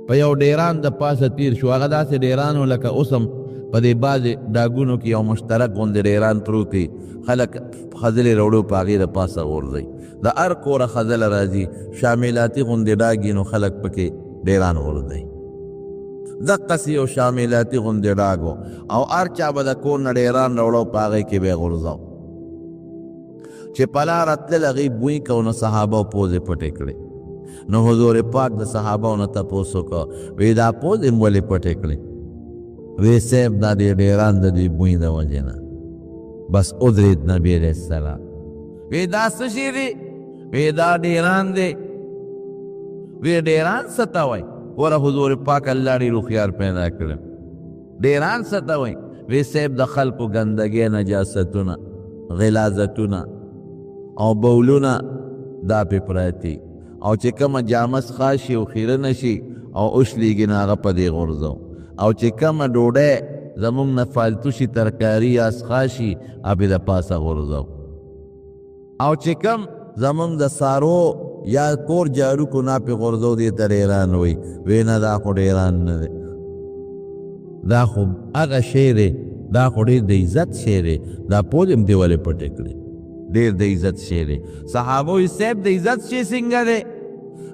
Speaker 1: په یو ډیران د پاسه تیر شو. هغه داسې ډیران و لکه اوس هم په دې بعضې ډاګونو کې یو مشترک غوندې ډیران پروت وي، خلک خځلې راوړو په هغې د پاسه غورځوي. د هر کوره خځله راځي، شاملاتي غوندې ډاګ نو خلک پکې ډیران غورځوي. دقسې یو شاملاتي غوندې ډاګ و، او هر چا به د کور نه ډیران راوړو په هغې کې به یې غورځاو. چې په لاره تلل هغې بوی کو نو صحابه پوزې پټې کړې. نو حضور پاک د صحابه نه تپوس وکړه، وی دا پوزې م ولې پټې کړې؟ وی صاحب دا دې ډیران د دوی بوی د وجې نه. بس ودرېد نبي علیه السلام، وی دا څه شی دی؟ وی دا ډیران دی. وی ډیران څه ته وایي؟ وره حضور پاک الله ډېر هوښیار پیدا کړی. ډیران څه ته وایي؟ وی صاحب د خلکو ګندګۍ، نجاستونه، غلاظتونه او بولونه دا پې پراتی، او چې کومه جامه څښا شي او خیره نه شي او اوشلیږي نو هغه په دې غورځو، او چې کومه ډوډۍ زمونږ نه فالتو شي، ترکاري یا څښا شي هغه د پاسه غورځو، او چې کوم زمونږ د سارو یا کور جارو کو نه پې غورځو، دې ته ډیران وایي. وی نه دا خو ډیران نه دی، دا خو هغه شی دی، دا خو ډېر د عزت شی دی. دا پوزې م دې ولې پټې کړې؟ ډېر د عزت شی دی. صحابه وی صاحب د عزت شی څنګه دی؟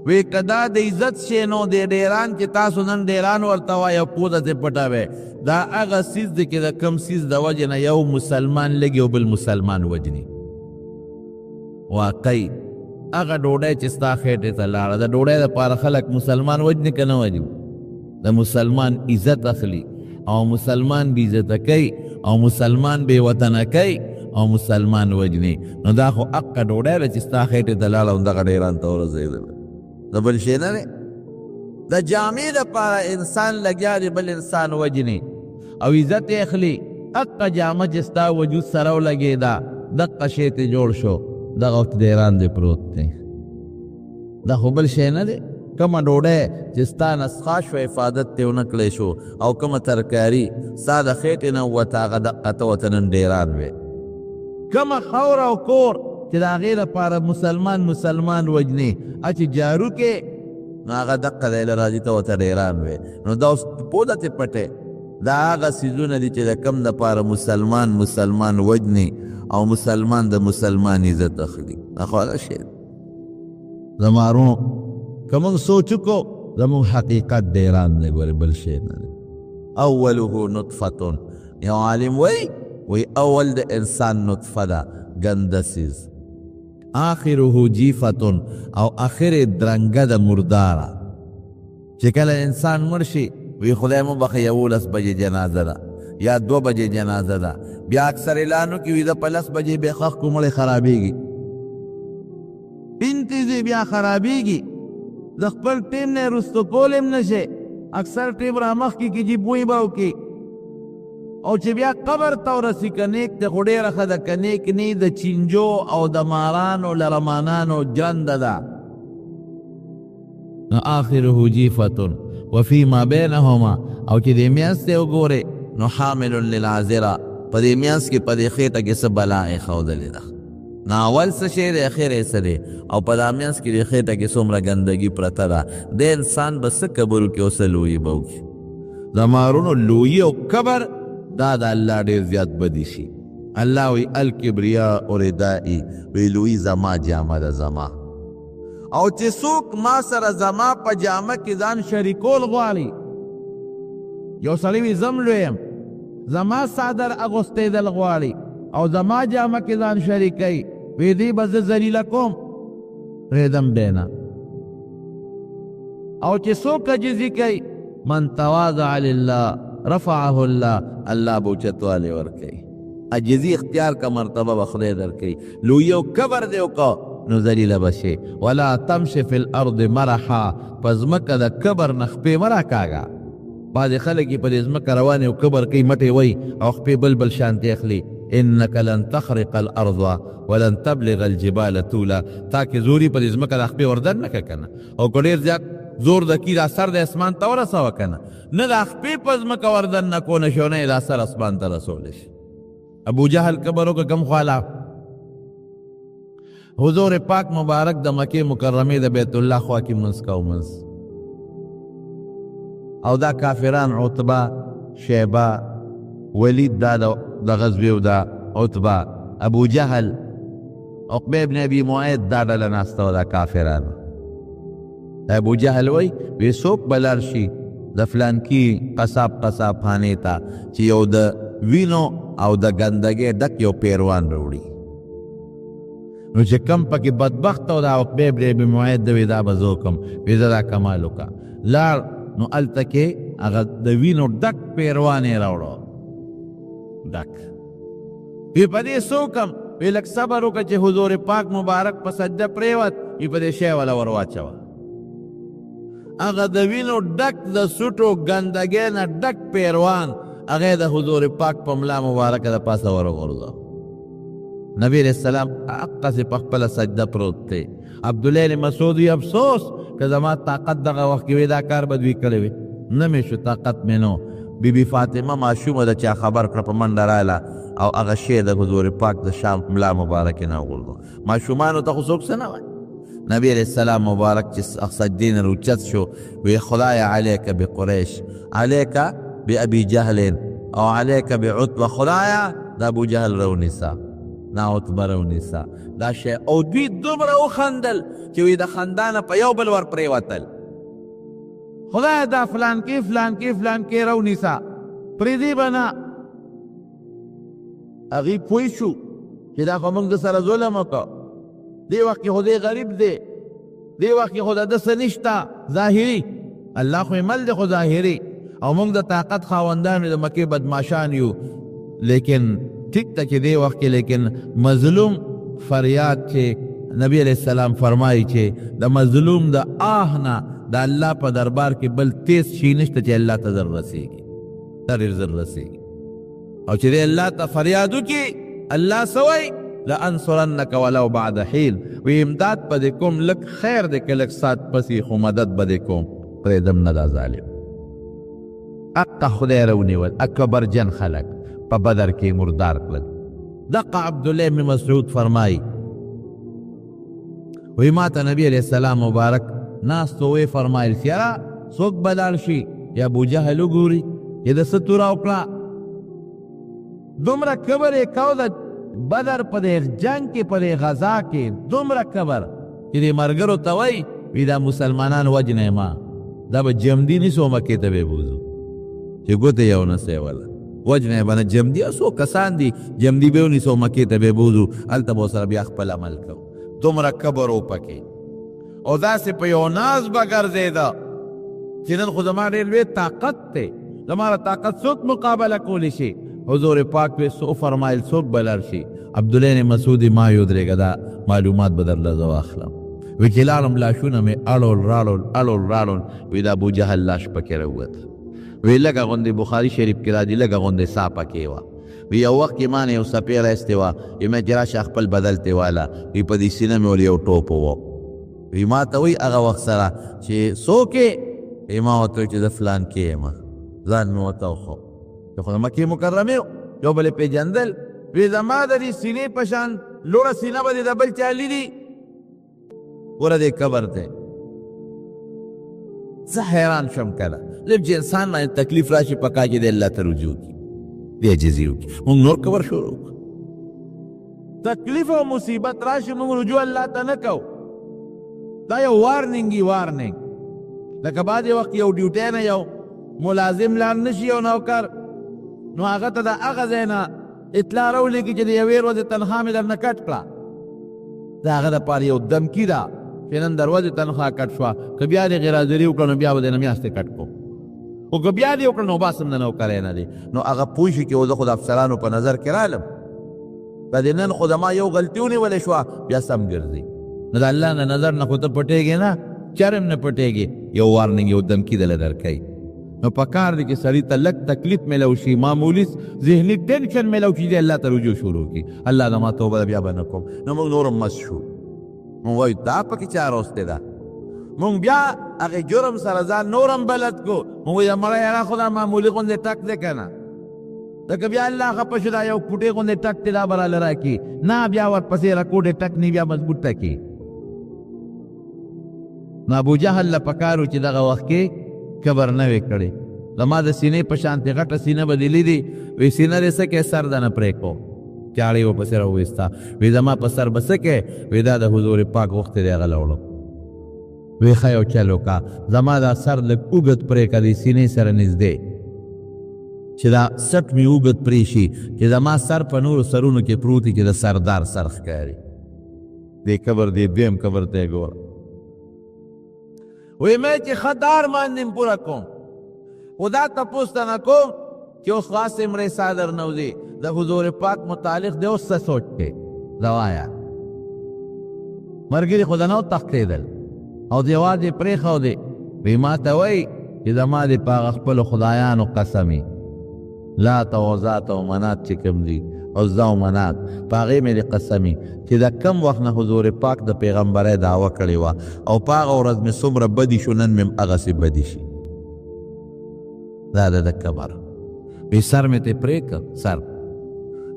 Speaker 1: وی که دا د عزت شی نو د ډیران چې تاسو نن ډیران ورته وایي او پوزه ترې پټوئ، دا هغه څیز دی چې د کوم څیز د وجې نه یو مسلمان لږي او بل مسلمان وجني. واقعي هغه ډوډۍ چې ستا خېټې ته لاړه، د ډوډۍ دپاره خلک مسلمان وجني که نه وجني؟ د مسلمان عزت اخلي او مسلمان بې عزته کوي او مسلمان بې وطنه کوي او مسلمان وجني. نو دا خو حقه ډوډۍ ده چې ستا خېټې ته لاړه همدغه ډیران ته ورسېدله، د بل شی نه دی. د جامې دپاره انسان لګیا دی، بل انسان وجني او عزت یې اخلي. حقه جامه چې ستا وجود سره ولګېده، دقه شی ترې جوړ شو، دغه وخت ډیران دی پروت دی. دا خو بل شی نه دی. کومه ډوډۍ چې ستا نه څښا شوه، حفاظت ترې ونه کړی شو، او کومه ترکاري ستا د خېټې نه ووته، هغه دقه ته ورته نن ډیران وی. کومه خاوره او کور چې د هغې لپاره مسلمان وجني، چې جارو کې نو هغه دقه دی له راځي ته ورته ډیران وی. نو دا اوس پوزه ترې پټې، دا هغه څیزونه دي چې د کوم دپاره مسلمان وجني او مسلمان د مسلمان عزت اخلي. دا خو هغه شی زمارو که موږ سوچ وکړو زموږ حقیقت ډیران دی، ګورې بل شی نه دی. اوله نطفتون، یو عالم وی اول د انسان نطفه ده، ګنده څیز. آخره جیفتون، او آخر درنګه ده، مرداره. چې کله انسان مړ شي وی خدای مو بخښه 11 بجې جنازه ده یا 2 بجې جنازه ده، بیا اکثر اعلانو کې وي د په 10 بجې بې خښ کو مړی خرابېږي، انتظې بیا خرابېږي، د خپل ټیم نه رستو کول هم نشي، اکثر ټیم را مخکې کېږي بوی به وکړي. او چې بیا قبر ته ورسي، که نیک دی خو ډېره ښه ده، که نیک نه د چینجو او د مارانو لرمانانو جنده ده. نو آخره جیفتون وفیما بینهما، او چې دې میانځ ته وګورې نو حامل للعذرا، په دې میانځ کې په دې خېټه کې څه بلا ایښودلې ده. نو اول څه شی دی، اخر یې څه دی، او په دا میانځ کې دې خېټه کې څومره ګندګي پرته ده. د انسان به څه کبر وکړي او څه لویي به وکړي. د مارونو لویي او کبر دا د الله ډېر زیات بدي شي. الله وی الکبریا او ردائی، وی لوی زما جامه ده زما، او چې څوک ما سره زما په جامه کې ځان شریکول غواړي، یو سړی وي زم لوی یم، زما څادر اغوستېدل غواړي او زما جامه کې ځان شریکوي، وی دې به زه ذلیله کوم، پرېږدم دی نه. او چې څوک عاجزي کوي، من تواضع لله رفعه الله، الله به اوچتوالی ورکوي. عاجزي اختیار کا مرتبه به خدای درکوي. لویی او کبر دې وکړه نو ذلیله به شي. ولا تمشي فی الارض مرحا، په ځمکه د کبر نه خپې مه راکاږه. بعضې خلک یې په دې ځمکه روانې او کبر کوي، مټې وی او خپې بل بل شانتې اخلي. انک لن تخرق الارض ولن تبلغ الجبال طولا. تاکې زوري په دې ځمکه د خپې وردن نه که نه، او که ډېر زیات زور د کی دا سر د اسمان ته ورسوه که نه د خپې په ځمکه وردن نه کو نه شو، نه یې دا سر اسمان ته رسولی شي. ابو جهل کبر وکړه کم خواله. حضور پاک مبارک د مکې مکرمې د بیت الله خوا کې منځ کو منځ، او دا کافران عتبه، شیبه، ولید دا د غزوې و دا عتبه، ابو جهل، عقبه ابن ابي معيط دا ډله ناسته وه دا کافران. ابو جهل وی څوک به لاړ شي د فلانکي قصاب خانې ته چې یو د وینو او د ګندګۍ ډک یو پیروان راوړي، نو چې کم پکې بدبخت او د عقبه ابن ابي معيط د وی دا به زه وکړم، وی زه دا کمال وکړه. لاړ نو هلته کې هغه د وینو ډک پیروان یې راوړو، ډک. وی په دې څه وکړم؟ وی لږ صبر وکړه چې حضور پاک مبارک په سجده پرېوت، وی په دې شی والا ور واچوه. هغه د وینو ډک د سوټو ګندګۍ نه ډک پیروان هغه د حضور پاک په ملا مبارکه د پاسه ورغورځاوه. نبی علیہ السلام اقصې په خپله سجده پروت دی. عبدالله بن مسعود وی افسوس که زما طاقت دغه وخت کې وی دا کار به دوی کړی وی، نه مې شو، طاقت مې نو. بیبي فاطمه ماشومه ده چا خبر کړه په منډه راغله او هغه شی د حضور پاک د شام ملا مبارکې نه وغورځاوه. ماشومانو ته خو څوک څه نه وایي. نبی علیہ السلام مبارک چې سجدې نه راوچت شو، وی خدای علیک بقریش، علیک بابي جهل او علیک بعتبه، خدایا د ابو جهل رونیسا، نا عتبه رونیسا دا شی. او دوی دومره وخندل چې وی د خندانه په یو بل ور پرېوتل، خدای دا فلانکي فلانکي فلانکي رونیسا، پرېږدي به نه. هغوی پوه شو چې دا خو موږ د سره ظلم وکړو، دی وخت کې خو دی غریب دی، دی وخت کې خو د ده څه نشته ظاهري، الله خو یې مل دی خو ظاهري، او موږ د طاقت خاوندان د مکې بدماشان یو. لیکن ټیک ته چې دی وخت کې لیکن مظلوم فریاد چې نبی علیہ السلام فرمایي چې د مظلوم د آه نه د الله په دربار کې بل تیز شي نشته چې الله ته زر رسېږي، ډېر زر رسېږي. او چې دی الله ته فریاد وکړي، الله څه وایي؟ لانصرنک ولو بعد حین، وی امداد به دې کوم، لږ خیر دی که لږ ساعت پسې، خو مدد به دې کوم، پرېږدم نه دا ظالم. حقه خدای رونیول، اکبرجن خلک په بدر کې مردار کړل. دقه عبدالله بن مسعود فرمایي وی ما ته نبی علیہ السلام مبارک ناستو وی فرمایل چې یاره څوک به لاړ شي یا ابو جهل وګوري چې د څه توره وکړه. دومره کبر یې کو د بدر په دې جنګ کې په دې غزا کې دومره کبر چې دې ملګرو ته وایي وی دا مسلمانان وجنه ما دا به جمدي نیسو مکې ته به بوځو چې ګوته یو نه سیوله وجنه به نه جمدي څو کسان دي جمدي به ونیسو مکې ته به بوځو هلته به سره بیا خپل عمل کوو. دومره کبر و پکې او داسې په یو ناز به ګرځېده چې نن خو زما ډېر لوی طاقت دی، زما له طاقت څوک مقابله کولی شي. حضور پاک پې څو فرمایل څوک به لاړ شي. عبدالله بن مسعود ما یې ودرېږه دا معلومات به درله زه واخلم. وی چې لاړم لاشونه مې اړول راړول وی د ابو جهل لاش پکې راووت. وی لږه غوندې بخاري شریف کې راځي لږه غوندې سا پکې وه. وی یو وخت کې ما نه یو څپې راایستې وه وی مې چې راشه خپل بدل ته واله وی په دې سینه مې ول یو ټوپ وو. وی ما ته وی هغه وخت سره چې څوک یې ما ورته وی چې زه فلان کې یم ځان مې ورته وښو چې خو د مکې مکرمې یو بل یې پېژندل. وی زما د دې سینې په شان لوړه سینه به دې د بل چا لیدي ګوره دې قبر دی. زه حیران شم کله لږ چې انسان باندې تکلیف راشي پکار چې د الله ته رجوع کړي دی عجزي وکړي. موږ نور قبر شروع کړو تکلیف او مصیبت راشي موږ رجوع الله ته نه کوو. دا یو وارننګ لکه بعضې وخت یو ډیوټۍ نه یو ملازم لاړ نشي یو نوکر نو هغه ته د هغه ځای نه اطلاع راولېږي چې د یوې ورځې تنخوا مې درنه کټ کړه د هغه دپاره یو دمکي ده چې نن د ورځې تنخوا کټ شوه که بیا دې غیرحاضري وکړه نو بیا به دې نه میاشتې کټ کړو خو که بیا دې وکړه نو بس هم د نوکری نه دی نو هغه پوه شي چې زه خو د افسرانو په نظر کې رالم په دې نن خو زما یو غلطي ونیولې شوه بیا سم ګرځي نو د الله نه نظر نه خو ته پټېږې نه چرم نه پټېږي یو وارننګ یو دمکي دله درکوي نو پکار دی چې سړي ته لږ تکلیف میلو شي معمولي ذهني ټینشن میلو شي دی الله ته رجوع شروع کړي الله زما توبه بیا به نه کوم نو موږ نور هم مست شو مونږ وایو دا پکې چا راوستې ده مونږ بیا هغې جرم سره ځان نور هم بلد کو مونږ وایو مړی هغه خو دا معمولي غوندې ټک دی که نه لکه بیا الله خفه شو دا یو کوټې غوندې ټک دی دا به راله راکړي نه بیا ورپسې راکوټې ټک نه بیا مضبوط ټکي نو ابوجهل له پکار و چې دغه وخت کې کبر نه وی کړی زما د سینې په شانتې غټه سینه به دې لیدي وی سینه دې څه کې سر ده نه پرېږدو چاړې ورپسې راوویسته وی زما په سر به څه کې وی دا د حضور پاک وخت دی هغه له وړم وی ښه یو چل وکړه زما دا سر لږ اوږد پرې کړه دې سینې سره نږدې چې دا سټ مې اوږد پرې شي چې زما سر په نورو سرونو کې پروت چې د سردار سر ښکاري دې قبر دې دویم قبر ته یې ګوره وی میں چې خدار ماندیم پورا کوم خدا تپوس ته نه کوم چې اوس خاص مړی صادر نوځي د حضور پاک متعلق دی اوس څه سوچ کې زوایا ملګري خو نه تښتېدل او دیوال یې پرېښودې وی ما ته وایي چې زما دې په هغه خپلو خدایانو قسمي لات او عزات او منات چې کوم دي عزا او منات په هغې مې دې قسمي چې د کم وخت نه حضور پاک د پیغمبرۍ دعوه کړې وه او په هغه ورځ مې څومره بدي شو نن مې هغسې بدي شي دا د کبر وی سر مې ترې پرېږده سر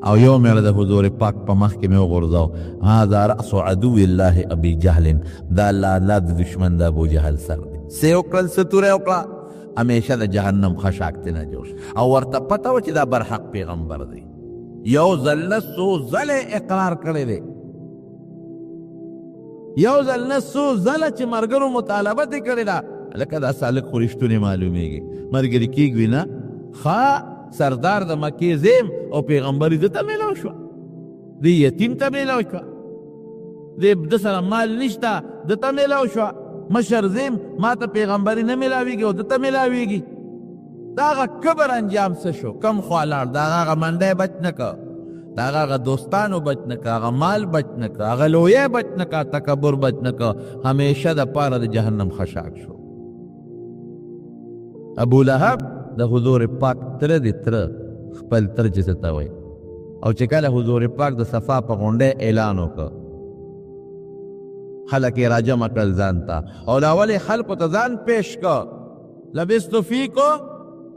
Speaker 1: او یو مې د حضور پاک په مخ کې مې وغورځاو هذا رأس عدو الله ابي جهل دا الله د دشمن د ابو جهل سر دی څه یې وکړل څه توره یې وکړه همیشه د جهنم خشاک ته نه جوړ او ورته پته وه چې دا برحق پیغمبر دی یو ځل نه څو ځله اقرار کړی دی یو ځل نه څو ځله چې ملګرو مطالبه دې کړې ده لکه دا سالک خو رښتونې معلومېږي ملګري کېږوي نه ښه سردار د مکې زیم او پیغمبري ده ته میلاو شوه د یتیم ته میلاو شوه د سره مال نشته ده ته میلاو شوه مشر زیم ما ته پیغمبري نه میلاویږي او ده ته میلاویږي دا هغه کبر انجام څه شو کم خوا لاړ دا هغه منډی بچ نه که دا هغه دوستانو بچ نه که هغه مال بچ نه که هغه لویه بچ نه که تکبر بچ نه که همیشه د پاره د جهنم خشاک شو ابو لهب د حضور پاک تره دی تره خپل تره چې څه ته وایي او چې کله حضور پاک د صفا په غونډۍ اعلان وکړه خلک یې راجمع کړل ځان ته او لاول یې خلکو ته ځان پیش کړ لبستو فیکو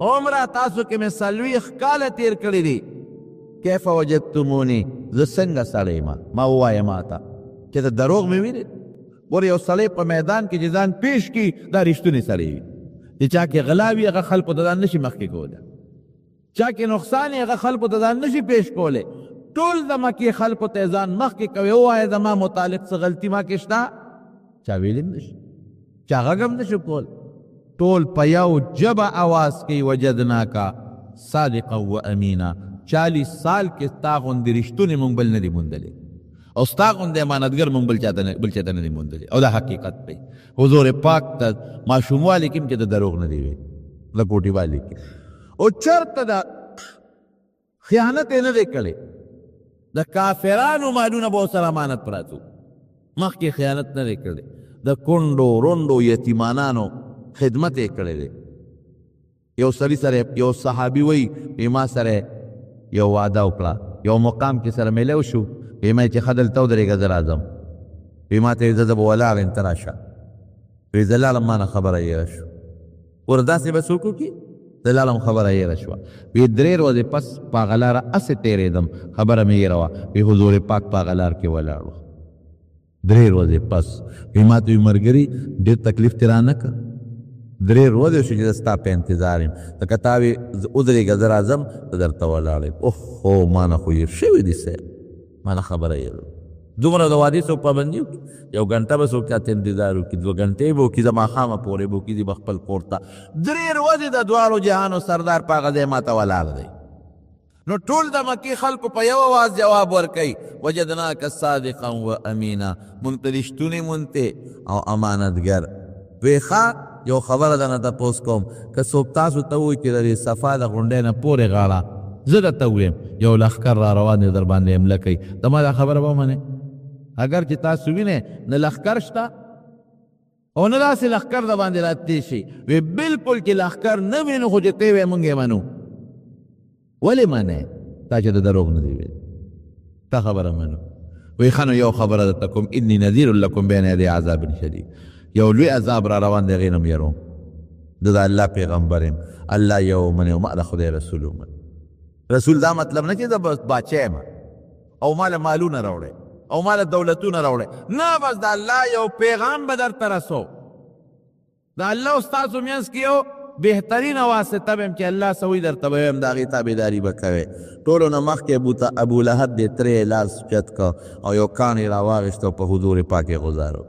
Speaker 1: عمره تاسو کې مې څلوېښت کاله تېر کړي دي کیف وجدتموني زه څنګه سړی ما ووایه ما ته چې ته دروغ مې وینې ګوره یو سړی په میدان کې چې ځان پیش کړي دا رښتونی سړی وي چې چا کې غلا وي هغه خلکو ته ځان نشي مخکې کولی چا کې نقصان یې هغه خلکو ته ځان نشي پیش کولی ټول د مکې خلکو ته ځان مخکې کوي ووایه زما متعلق څه غلطي ما کې شته چا ویلی هم نشي چا غږ هم نشي کولی ټول په یو جبه آواز کوي وجدناکا صادقا و امینا 40 سال کې ستا غوندې رښتونې مونږ بل نه دي موندلې او ستا غوندې امانتګر مونږ بل چاته نه دي موندلې او دا حقیقت دی حضور پاک ته ماشوموالي کې هم چې د دروغ نه دی وی لکوټي والي کې او چرته د خیانت یې نه دی کړی د کافرانو مالونه به ورسره امانت پراتو مخکې خیانت نه دی کړی د کونډو رونډو یتیمانانو خدمت یې کړی دی یو سړي سره یو صحابي وایي ما سره یو وعده وکړه یو مقام کې سره میلو شو ما چې ښه دلته ودرېږه زه راځم ما ته یې زه به ولاړ یم ته راشه وی زه لاړم ما نه خبره هېره شو ور داسې به څوک وکړي زه لاړم خبره هېره شوه وی 3 ورځې پس په هغه لاره هسې تېرېدم خبره مې هېره وه وی حضور پاک په هغه لار کې ولاړ وه 3 ورځې پس وی ما ته وی ملګري ډېر تکلیف دې رانه که 3 ورځې شو چې زه ستا په انتظار یم لکه تا وی ودرېږه زه راځم زه درته ولاړ یم اوهو ما نه خو هېر شوي دي صاحب ما نه خبره هېره دومره د وادي څوک پابندي وکړي یو ګنټه به څوک چاته انتظار وکړي 2 ګنټې به وکړي د ماښامه پورې به وکړي به خپل کور ته 3 ورځې د دواړو جهانو سردار په هغه ځای ماته ولاړ دی نو ټول د مکې خلکو په یو آواز جواب ورکوي وجدناک صادقا و امینا مونږ ته رښتونې مونته او امانتګر وی ښه یو خبره درنه تپوس کوم که څوک تاسو ته ووایي چې د دې صفا د غونډۍ نه پورې غاړه زه درته ویم یو لښکر را روان دی در باندې حمله کوي د ما دا خبره به ومنئ اگر چې تاسو وینئ نه لښکر شته او نه داسې لښکر د باندې راتې شي وی بلکل چې لښکر نه وینو خو چې ته وی مونږ یې منو ولې منئ تا چې د دروغ نه دی ویل تا خبره منو وی ښه نو یو خبره درته کوم انی نذیر لکم بین یدی عذاب شدید یو لوی عذاب را روان دی هغې نه م یروم زه د الله پیغمبر یم الله یو منې او ما د خدای رسول ومن رسول دا مطلب نه چې زه بس باچه یم او ما له مالونه راوړی او ما له دولتونه راوړی نه بس د الله یو پیغام به درته رسو د الله او ستاسو منځ کې یو بهترینه واسطه به یم چې الله سوی درته به ویم د هغې تابعداري به کوې ټولو نه مخکې ابولهب دې ترې لاس چت که او یو کان یې راواغېست او په حضور پاک یې غذار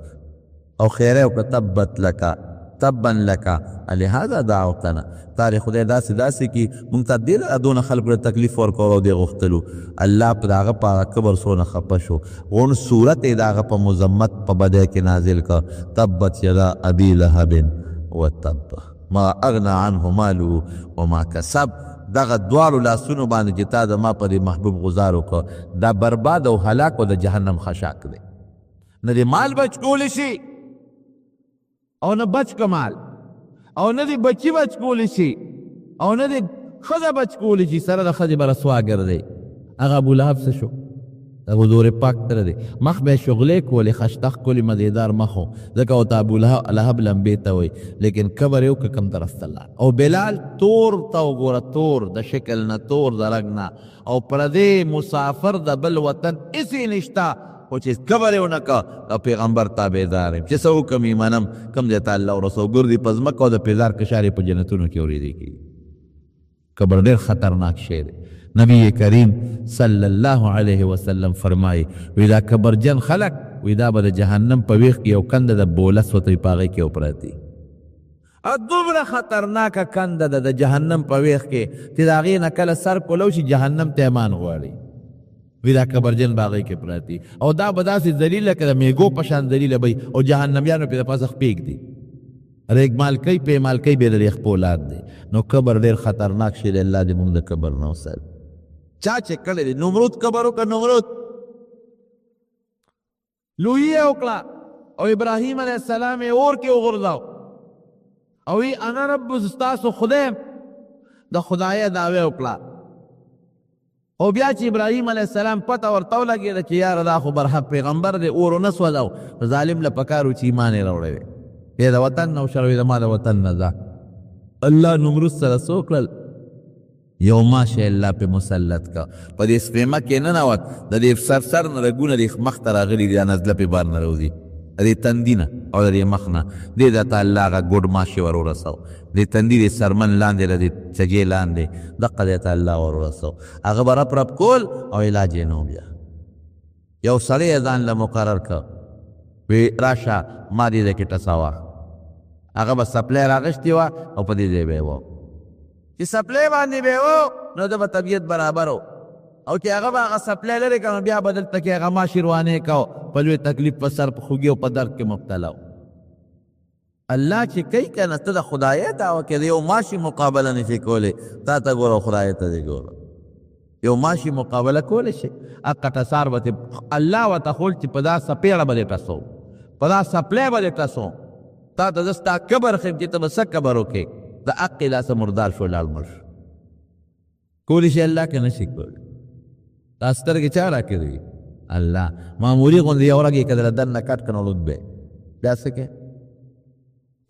Speaker 1: او خیره وکړه تبت لکه تبا لکه لهذا دعوتنا تارې خدای داسې کي مونږ ته ډېر دونه خلکو ته تکلیف ورکول او دې غوښتلو الله په د هغه په هغه کبر څونه خفه شو غون صورت یې د هغه په مذمت په بدی کې نازل که تبت یدا ابي لهب وتب ما اغنى عنه ماله وما کسب دغه دواړو لاسونو باندې چې تا د ما په دې محبوب غزار وکړه دا برباد او هلاک او د جهنم خشاک دی نه دې مال بچ کولی شي او نه بچ کمال او نه دی بچی بچ کولی شي او نه دی ښځه بچ کولی شي سره د ښځې به رسوا ګرځئ هغه ابولهب څه شو د حضور پاک سره دی مخ به یې شغلې کولې خشتخ کولې مزېدار مخ و ځکه ورته ابولهب لمبې ته وایي لیکن قبر یې وکړه کم طرف ته لاړ او بلال تور ته وګوره تور د شکل نه تور د رګ نه او پردی مسافر د بل وطن هېڅ نشته خو چې قبر یې ونه که پیغمبر تابعدار یم چې څه وکړم یې منم کوم ځای ته الله ورسو ګردي په ځمکه او د پیزار کشار یې په جنتونو کې اورېدی کېږي قبر ډېر خطرناک شی دی نبی کریم صلی الله علیه وسلم فرمایي وی دا قبرجن خلق وی دا به د جهنم په ویښ کې یو کنده د بولس وته په هغې کې وپراتی دومره خطرناکه کنده ده د جهنم په ویښ کې چې د هغې نه کله سر کولو شي جهنم ته امان غواړي وی دا قبرجن به هغې کې پراتی او دا به داسې ذلیله که د میږو په شان ذلیله به او جهنمیانو پې د پاسه پرېږدي ریګمال کوي پیمال کوي بې د دې خپولات دی نو قبر ډېر خطرناک شی دی الله دې مونږ د قبر نه وساتي چا چې کړی دی نمرود قبر وکړه نمرود لویي یې وکړه او ابراهیم علیه السلام یې اور کې وغورځاو او وی انا رب ستاسو خدای د خدایه دعوې وکړه او بیا چې ابراهیم علیه السلام پته ورته ولګېده چې یاره دا خو برحق پیغمبر دی اور ونه سوځاو ظالم له پکار و چې ایمان یې راوړی دی ای د وطن نه وشروي د ما د وطن نه ځه الله نمرود سره څه وکړل یو ماشه الله پې مسلط که په دې سپېمه کې ننوت د دې سر نه رګونه دې مخ ته راغلي دي دا نزله پې بار نه راوځي د دې تندي نه او د دې مخ نه دې درته الله هغه ګوډ ماشې ور ورسو دې تندي دې سرمن لاندې له دې چجې لاندې دقه دې ته الله ور ورسو هغه به رپ رپ کول او علاج یې نه بیا یو سړی یې ځان له مقرر که وی راشه ما دې کې ټساوه هغه به سپلی راغشتې وه او په دې ځای به یې و چې سپلی باندې به یې و نو د به طبیعت برابر و او چې هغه به هغه سپلی لرې که نو بیا به دلته کې هغه ماشي روانې کو په لوی تکلیف په سر په خوږي او په درد کې مبتلا و الله چې کوي که نه ته د خدایه دعوه کې د یو ماشي مقابله نشي کولی تا ته ګوره خدایه ته دې ګوره یو ماشي مقابله کولی شي هغه ټسار به الله ورته ښول چې په دا سپېړه به دې ټسو په دا سپلی به دې ټسو تا ته زه ستا قبر خیم چې ته به څه قبر وکړې د حقې لاسه مردار شو لاړ مړ شو کولی شي الله که نشي کولی دا سترګې چا راکړي الله معمولي غوندې یو رګ یې که دله دننه کټ که نو لود به بیا څه کې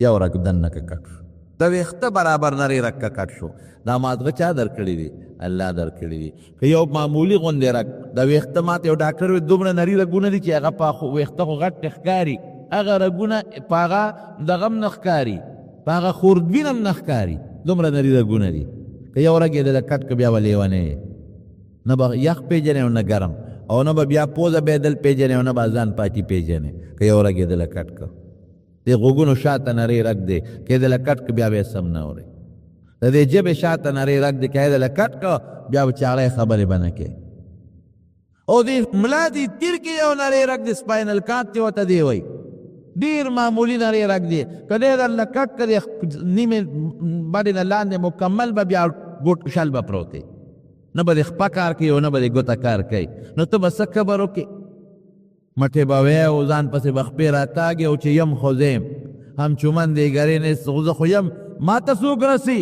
Speaker 1: یو رګ دننه که کټ شو د ویښته برابر نرۍ رګ که کټ شو دا مازغه چا در کړي دي الله در کړي دي که یو معمولي غوندې رګ د ویښته ماته یو ډاکټر وایي دومره نري رګونه دي چې هغه په ویښته خو غټ ښکاري هغه رګونه په هغه دغه هم نه ښکاري په هغه خوردبین هم نه ښکاري دومره نري رګونه دي که یو رګ یې دله کټ که بیا به لیونی نه به یخ پېژنې او نه ګرم او نه به بیا پوزه بېدل پېژنې او نه به ځان پاتې پېژنې که یو رګ یې دله کټ که دې غوږونو شاته نری رګ دی که یې دله کټ که بیا به یې سم نه اورې د دې ژبې شاته نری رګ دی که یې دله کټ که بیا به چاړی خبرې به نه کوې او دې ملا دې تیر کې یو نری رګ دی سپاینل کارډ چې ورته دی وایي ډېر معمولي نری رګ دی که دی درله کټ که دی نیمې باندې نه لاندې مکمل به بیا ګوټ شل به پروت دی نه به دې خپه کار کوي او نه به دې ګوته کار کوي نو ته به څه خبر وکړې مټې به وی او ځان پسې به خپې راتاږې او چې یم خو زیم همچومن دیگری نیست زه خو یم ما ته څوک رسي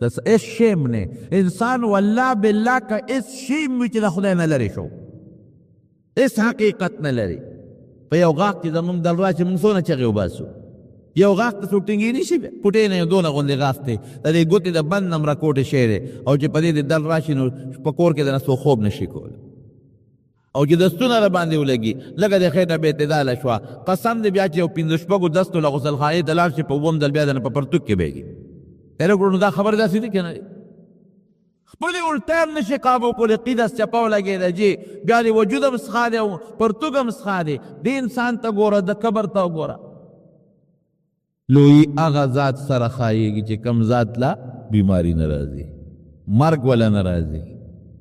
Speaker 1: ته هېڅ شی م نه انسان والله بالله که هېڅ شی م وي چې د خدای نه لرې شو هېڅ حقیقت نه لري په یو غاښ کې زمونږ دل راشي مونږ څونه چغې وباسو یو غاښ ته څوک ټینګې نه شي پوټې نه یو دونه غوندې غاښ دی د دې ګوتې د بند نه م راکوټې شی دی او چې په دې د دل راشي نو په کور کې دنه څوک خوب نه شي کولی او چې دستونه را باندې ولګي لکه د خېټه بې اعتداله شوه قسم دی بیا چې یو پنځه شپږو دستو له غسلخانې ته لاړ شي په اووم ځل بیا دنه په پرتوګ کې بېږي تېره کړو نو دا خبرې داسې دي که نه خپلې الټا هم نشي قابو کولی قیدس چپه ولګېده جي بیا د وجود هم څښا دی او پرتوګ هم څښا دی دې انسان ته ګوره د قبر ته وګوره لوی هغه ذات سره ښایېږي چې کم ذات لا بیماری نه راځي مرګ وله نه راځي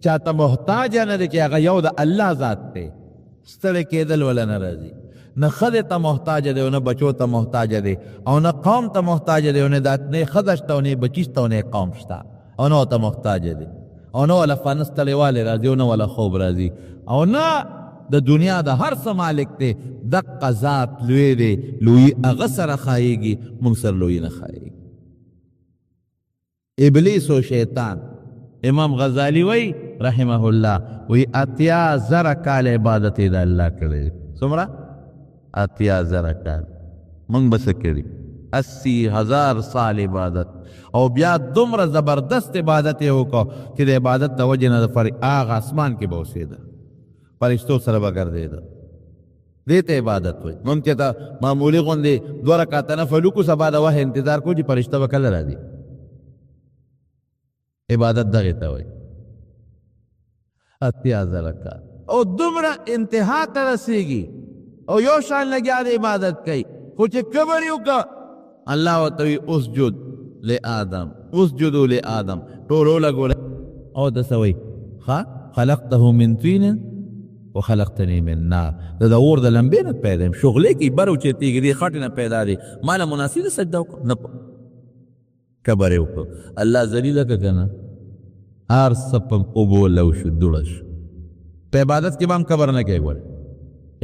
Speaker 1: چاته محتاج نه دی چې هغه یو د الله ذات دی ستړی کېدل وله نه راځي نه ښځې ته محتاج دی او نه بچو ته محتاج دی او نه قوم ته محتاج دی او نه ښځه شته او نه بچي شته او نه قوم شته او نه ورته محتاج دی او نه وله فانس تړیوالی راځي او نه وله خوب راځي او نه د دنیا د هر څه مالک دی دقه ذات لوی دی لوی هغه سره ښایېږي موږ سره لوی نه ښایېږي ابلیس و شیطان امام غزالی وی رحمه الله وی اتیا زره کال عبادت د الله کړی څومره اتیا زره کال موږ به څه کړي 80,000 سال عبادت او بیا دومره زبردست عبادت یې وکړو چې د عبادت د وجې نه د هغه اسمان کې به اوسېده فرشتو سره به ګرځېده دې ته عبادت وایي موږ چې ته معمولي غوندې 2 رکعته نفل وکړو سبا د وحی انتظار کوو چې فرشته به کله راځي عبادت دغې ته وایي 80,000 کال او دومره انتها ته رسېږي او یو شان لګیا د عبادت کوي خو چې کبر یې وکړه الله ورته وایي اسجد لآدم اسجدوا لآدم ټول ولګوله او ته څه وایي خلقته من طین وخلقتنی من نار د اور د لمبې نه پیدا یم شغلې کې بر اوچتېږي دې خټې نه پیدا دی ما له مناسبه سجده وکړه نه کبر یې وکړو الله ذلیله که که نه هر څه په اوبو لو شو دوړه شو په عبادت کې به هم کبر نه کوي ګوره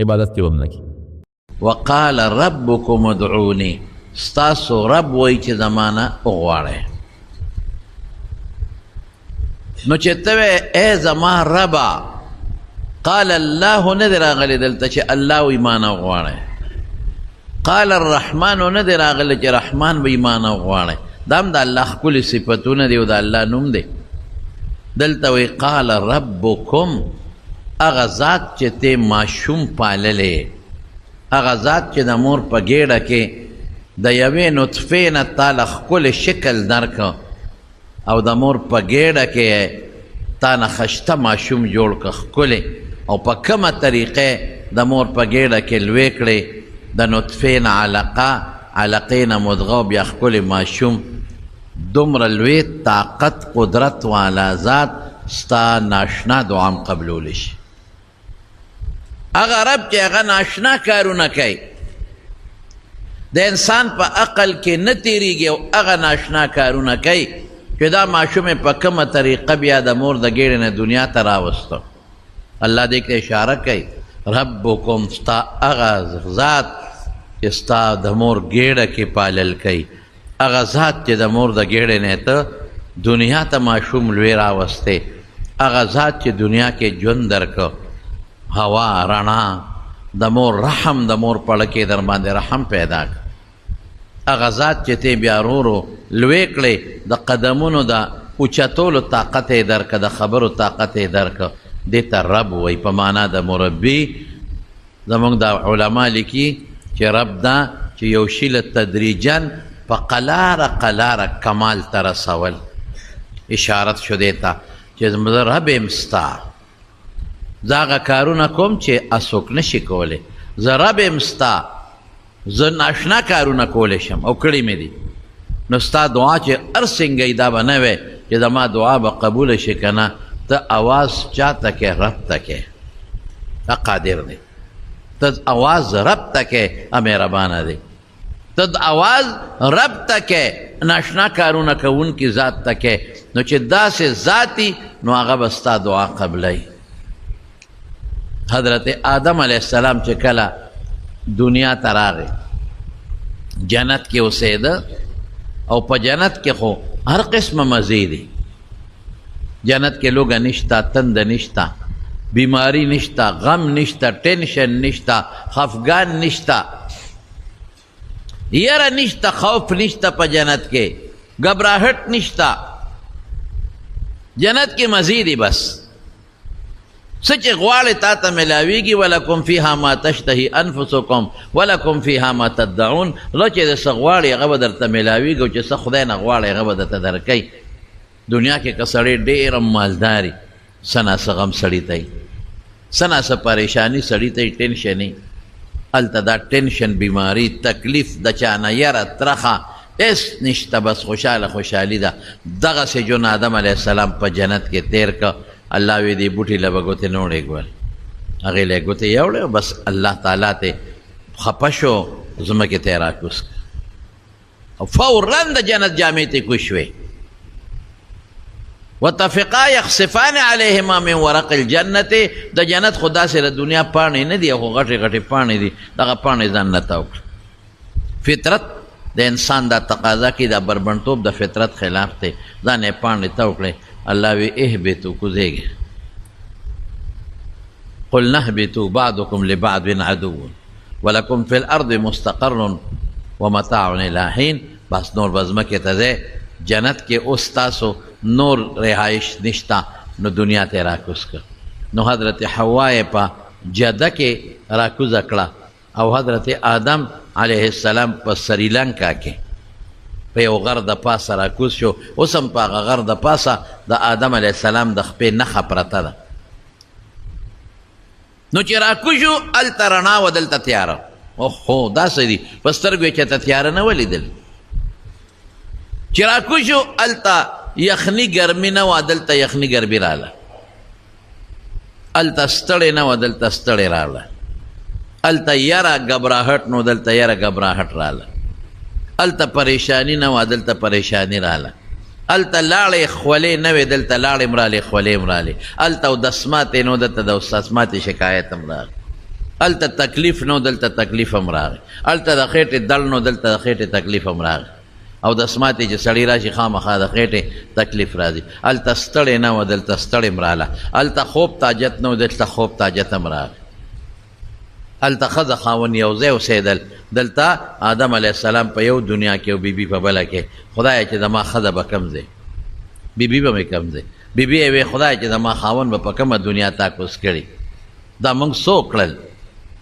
Speaker 1: عبادت کې به هم نه کوي
Speaker 2: وقال ربكم ادعوني ستاسو رب وایي چې زمانه وغواړئ نو چې ته وې ای زما ربه قال الله نه دی راغلی دلته چې الله وایي ما نه وغواړئ قال الرحمن نه دی راغلی چې رحمان وایي ما نه وغواړئ دا هم د الله ښکلي صفتونه دي او د الله نوم دی دلته وایي قال ربکم هغه ذات چې ته ماشوم پاللی هغه ذات چې د مور په ګېډه کې د یوې نطفې نه تا له ښکلی شکل درکه او د مور په ګېډه کې تا نه خشته ماشوم جوړ که ښکلی او په کومه طریقې د مور په ګېډه کې لوی کړې د نطفې نه علقې نه مدغه بیا ښکلی ماشوم دومره لوی طاقت قدرت والا ذات ستا ناشنا دعام قبلولی شي هغه رب چې هغه ناشنا کارونه کوي د انسان په عقل کې نه تیریږي او هغه ناشنا کارونه کوي چې دا ماشوم یې په کومه طریقه بیا د مور د ګېډې نه دنیا ته راوسته الله دې کې اشاره کوي ربکم ستا هغه ذات چې ستا د مور ګېډه کې پالل کوي هغه ذات چې د مور د ګېډې نه ته دنیا ته ماشوم لوی راوستی هغه ذات چې دنیا کې ژوند درکه هوا رڼا د مور رحم د مور پړه کې در باندې رحم پیدا کړه هغه ذات چې ته بیا ورو لوی کړې د قدمونو د اوچتولو طاقت یې درکه د خبرو طاقت یې درکه دې ته رب وایي په معنا د مربي زموږ د علما لیکي چې رب دا چې یو شي له تدریجا په قلاره کمال ته رسول اشارت شو دې ته چې زموږ رب یم ستا زه هغه کارونه کوم چې اسوک نشي کولی زه رب یم ستا زه ناشنا کارونه کولی شم او کړي مې دي نو ستا دعا چې هر څنګه دا به نه وی چې زما دعا به قبوله شي که نه ته اواز چا ته کې رب ته کې دا قادر دی ته اواز رب ته کې مهربانه دی ته اواز رب ته کې ناشنا کارونه کوونکي ذات ته کې نو چې داسې ذاتي نو هغه به ستا دعا قبلوي حضرت آدم علیه السلام چې کله دنیا ته راغی جنت کې اوسېده او په جنت کې خو هر قسمه مزې دي جنت کې لوږه نشته تند نشته بیماری نشته غم نشته ټینشن نشته خفګان نشته یره نشته خوف نشته په جنت کې گھبراہٹ نشته جنت کې مزې دي بس څه چې غواړې تا ته ملاویږي ولکم فیها ما تشتهي انفسکم ولکم فیها ما تدعون زه چې د څه غواړې هغه به درته ملاویږي او چې څه خدای نه غواړې هغه به درته درکوي دنیا کې که سړی ډېره مالداري څه ناڅه غم سړي ته وي څه ناڅه پریشاني سړي ته وي ټینشن وي هلته دا ټینشن بیماري تکلیف د چا نه یره ترخه هېڅ نشته بس خوشحاله خوشحالي ده دغسې جون آدم علیه السلام په جنت کې تیر که الله وی دی بوټي له به ګوتې نه وړې ګول هغې له یې ګوتې یوړې بس الله تعالی ته خفه شو ځمکې ته یې راکوز او فورا د جنت جامې ته کوز شوې واتفقا یخصفان علیهما من ورق الجنت د جنت خو داسې د دنیا پاڼې نه دي خو غټې غټې پاڼې دي دغه پاڼې ځان نه تاو کړه فطرت د انسان دا تقاضا کوي دا بربنډتوب د فطرت خلاف دی ځان یې پاڼې تاو کړې الله وی اهبطوا کوزیږي قلنا اهبطوا بعضكم لبعض عدو ولكم في الارض مستقر ومتاع الى حين بس نور بزمکه ته ځئ جنت کې اوس تاسو نور رهایش نشتا نو دنیا ته راکوز کړ نو حضرت حوا یې په جده کې راکوزه کړه او حضرت آدم علیه السلام په سریلانکا کې په یو غر د پاسه راکوز شو اوس هم په هغه غر د پاسه د آدم علیه السلام د خپې نښه پرته ده نو چې راکوز شو هلته رڼا وه دلته تیاره اوهو داسې دي په سترګو یې چېرته تیاره نه ولیدل چې راکوز شو هلته یخني ګرمي نه وه دلته یخني ګرمي راله هلته ستړې نه وه دلته ستړې راله هلته یره ګبراهټ نو دلته یره ګبراهټ راله هلته پریشانی نه وه دلته پریشانی راله هلته لاړې خولې نه وې دلته لاړې م رالې خولې م رالې هلته اودسماتې نو دلته د استسماتې شکایت هم راغی هلته تکلیف نو دلته تکلیف هم راغی هلته د خېټې دړ نو دلته د خېټې تکلیف هم راغی او دسماتې چې سړی راشي خامخا د خېټې تکلیف راځي هلته ستړې نه وه دلته ستړې م راله هلته خوب تاجت نه و دلته خوب تاجت هم راغی هلته ښځه خاوند یو ځای اوسېدل دلته آدم علیه السلام په یو دنیا کې او بیبي په بله کې خدایه چې زما ښځه به کم ځای بیبي به مې کم ځای بیبي یې وی خدایه چې زما خاوند به په کومه دنیا تاکوز کړي دا موږ څو کړل